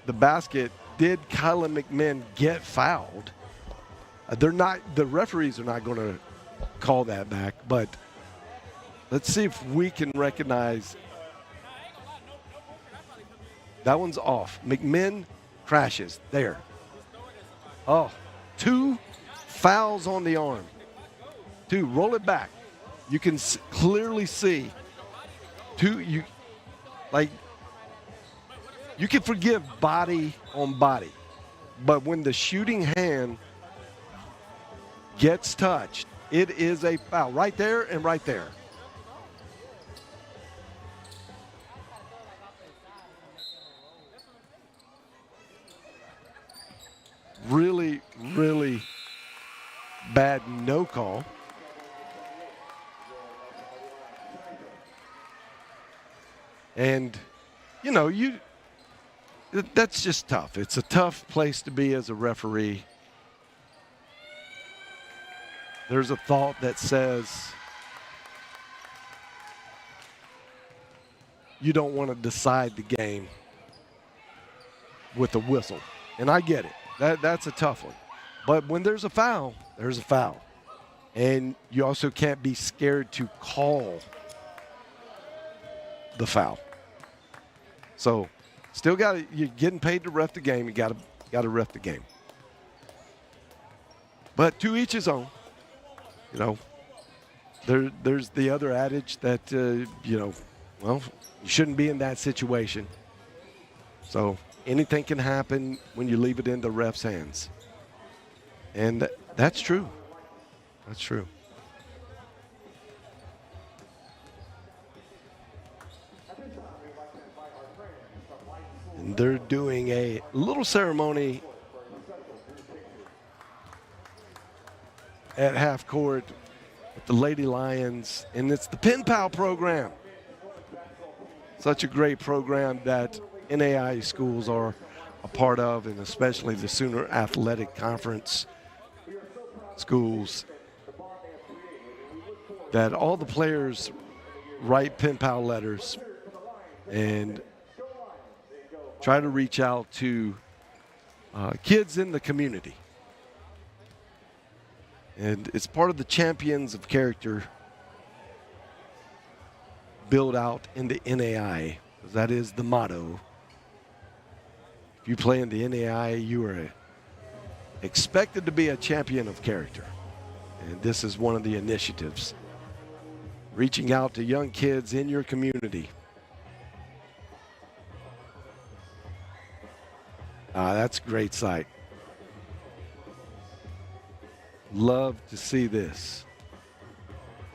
the basket. Did Kyla McMinn get fouled? The referees are not going to call that back, but let's see if we can recognize that one's off. McMinn crashes there. Oh, 2 fouls on the arm. 2, roll it back. You can clearly see 2, you can forgive body on body, but when the shooting hand gets touched, it is a foul right there and right there. Really, really bad no call. And, that's just tough. It's a tough place to be as a referee. There's a thought that says you don't want to decide the game with a whistle. And I get it. That's a tough one. But when there's a foul, there's a foul. And you also can't be scared to call the foul. So still you're getting paid to ref the game. You got to ref the game. But to each his own. There's the other adage that well, you shouldn't be in that situation. So anything can happen when you leave it in the ref's hands. And that's true. That's true. And they're doing a little ceremony at half court with the Lady Lions, and it's the Pen Pal program. Such a great program that NAIA schools are a part of, and especially the Sooner Athletic Conference schools, that all the players write Pen Pal letters and try to reach out to kids in the community. And it's part of the Champions of Character build out in the NAIA. That is the motto. If you play in the NAIA, you are expected to be a champion of character. And this is one of the initiatives. Reaching out to young kids in your community. That's a great sight. Love to see this.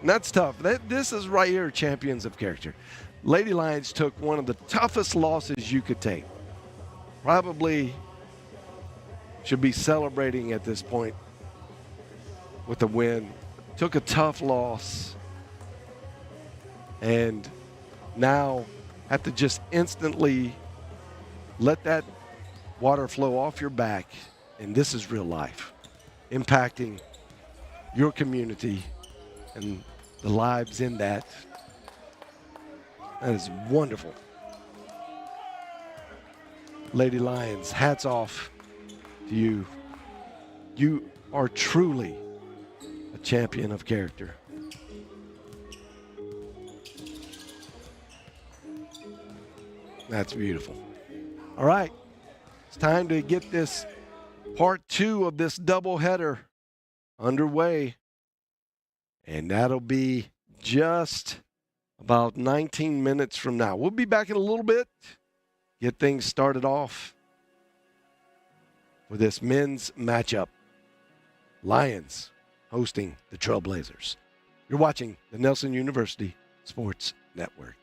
And that's tough. This is right here, Champions of Character. Lady Lions took one of the toughest losses you could take. Probably should be celebrating at this point with a win. Took a tough loss and now have to just instantly let that water flow off your back. And this is real life, impacting your community and the lives in that. That is wonderful. Lady Lions, hats off to you. You are truly a champion of character. That's beautiful. All right, it's time to get this part 2 of this doubleheader underway. And that'll be just about 19 minutes from now. We'll be back in a little bit, get things started off for this men's matchup. Lions hosting the Trailblazers. You're watching the Nelson University Sports Network.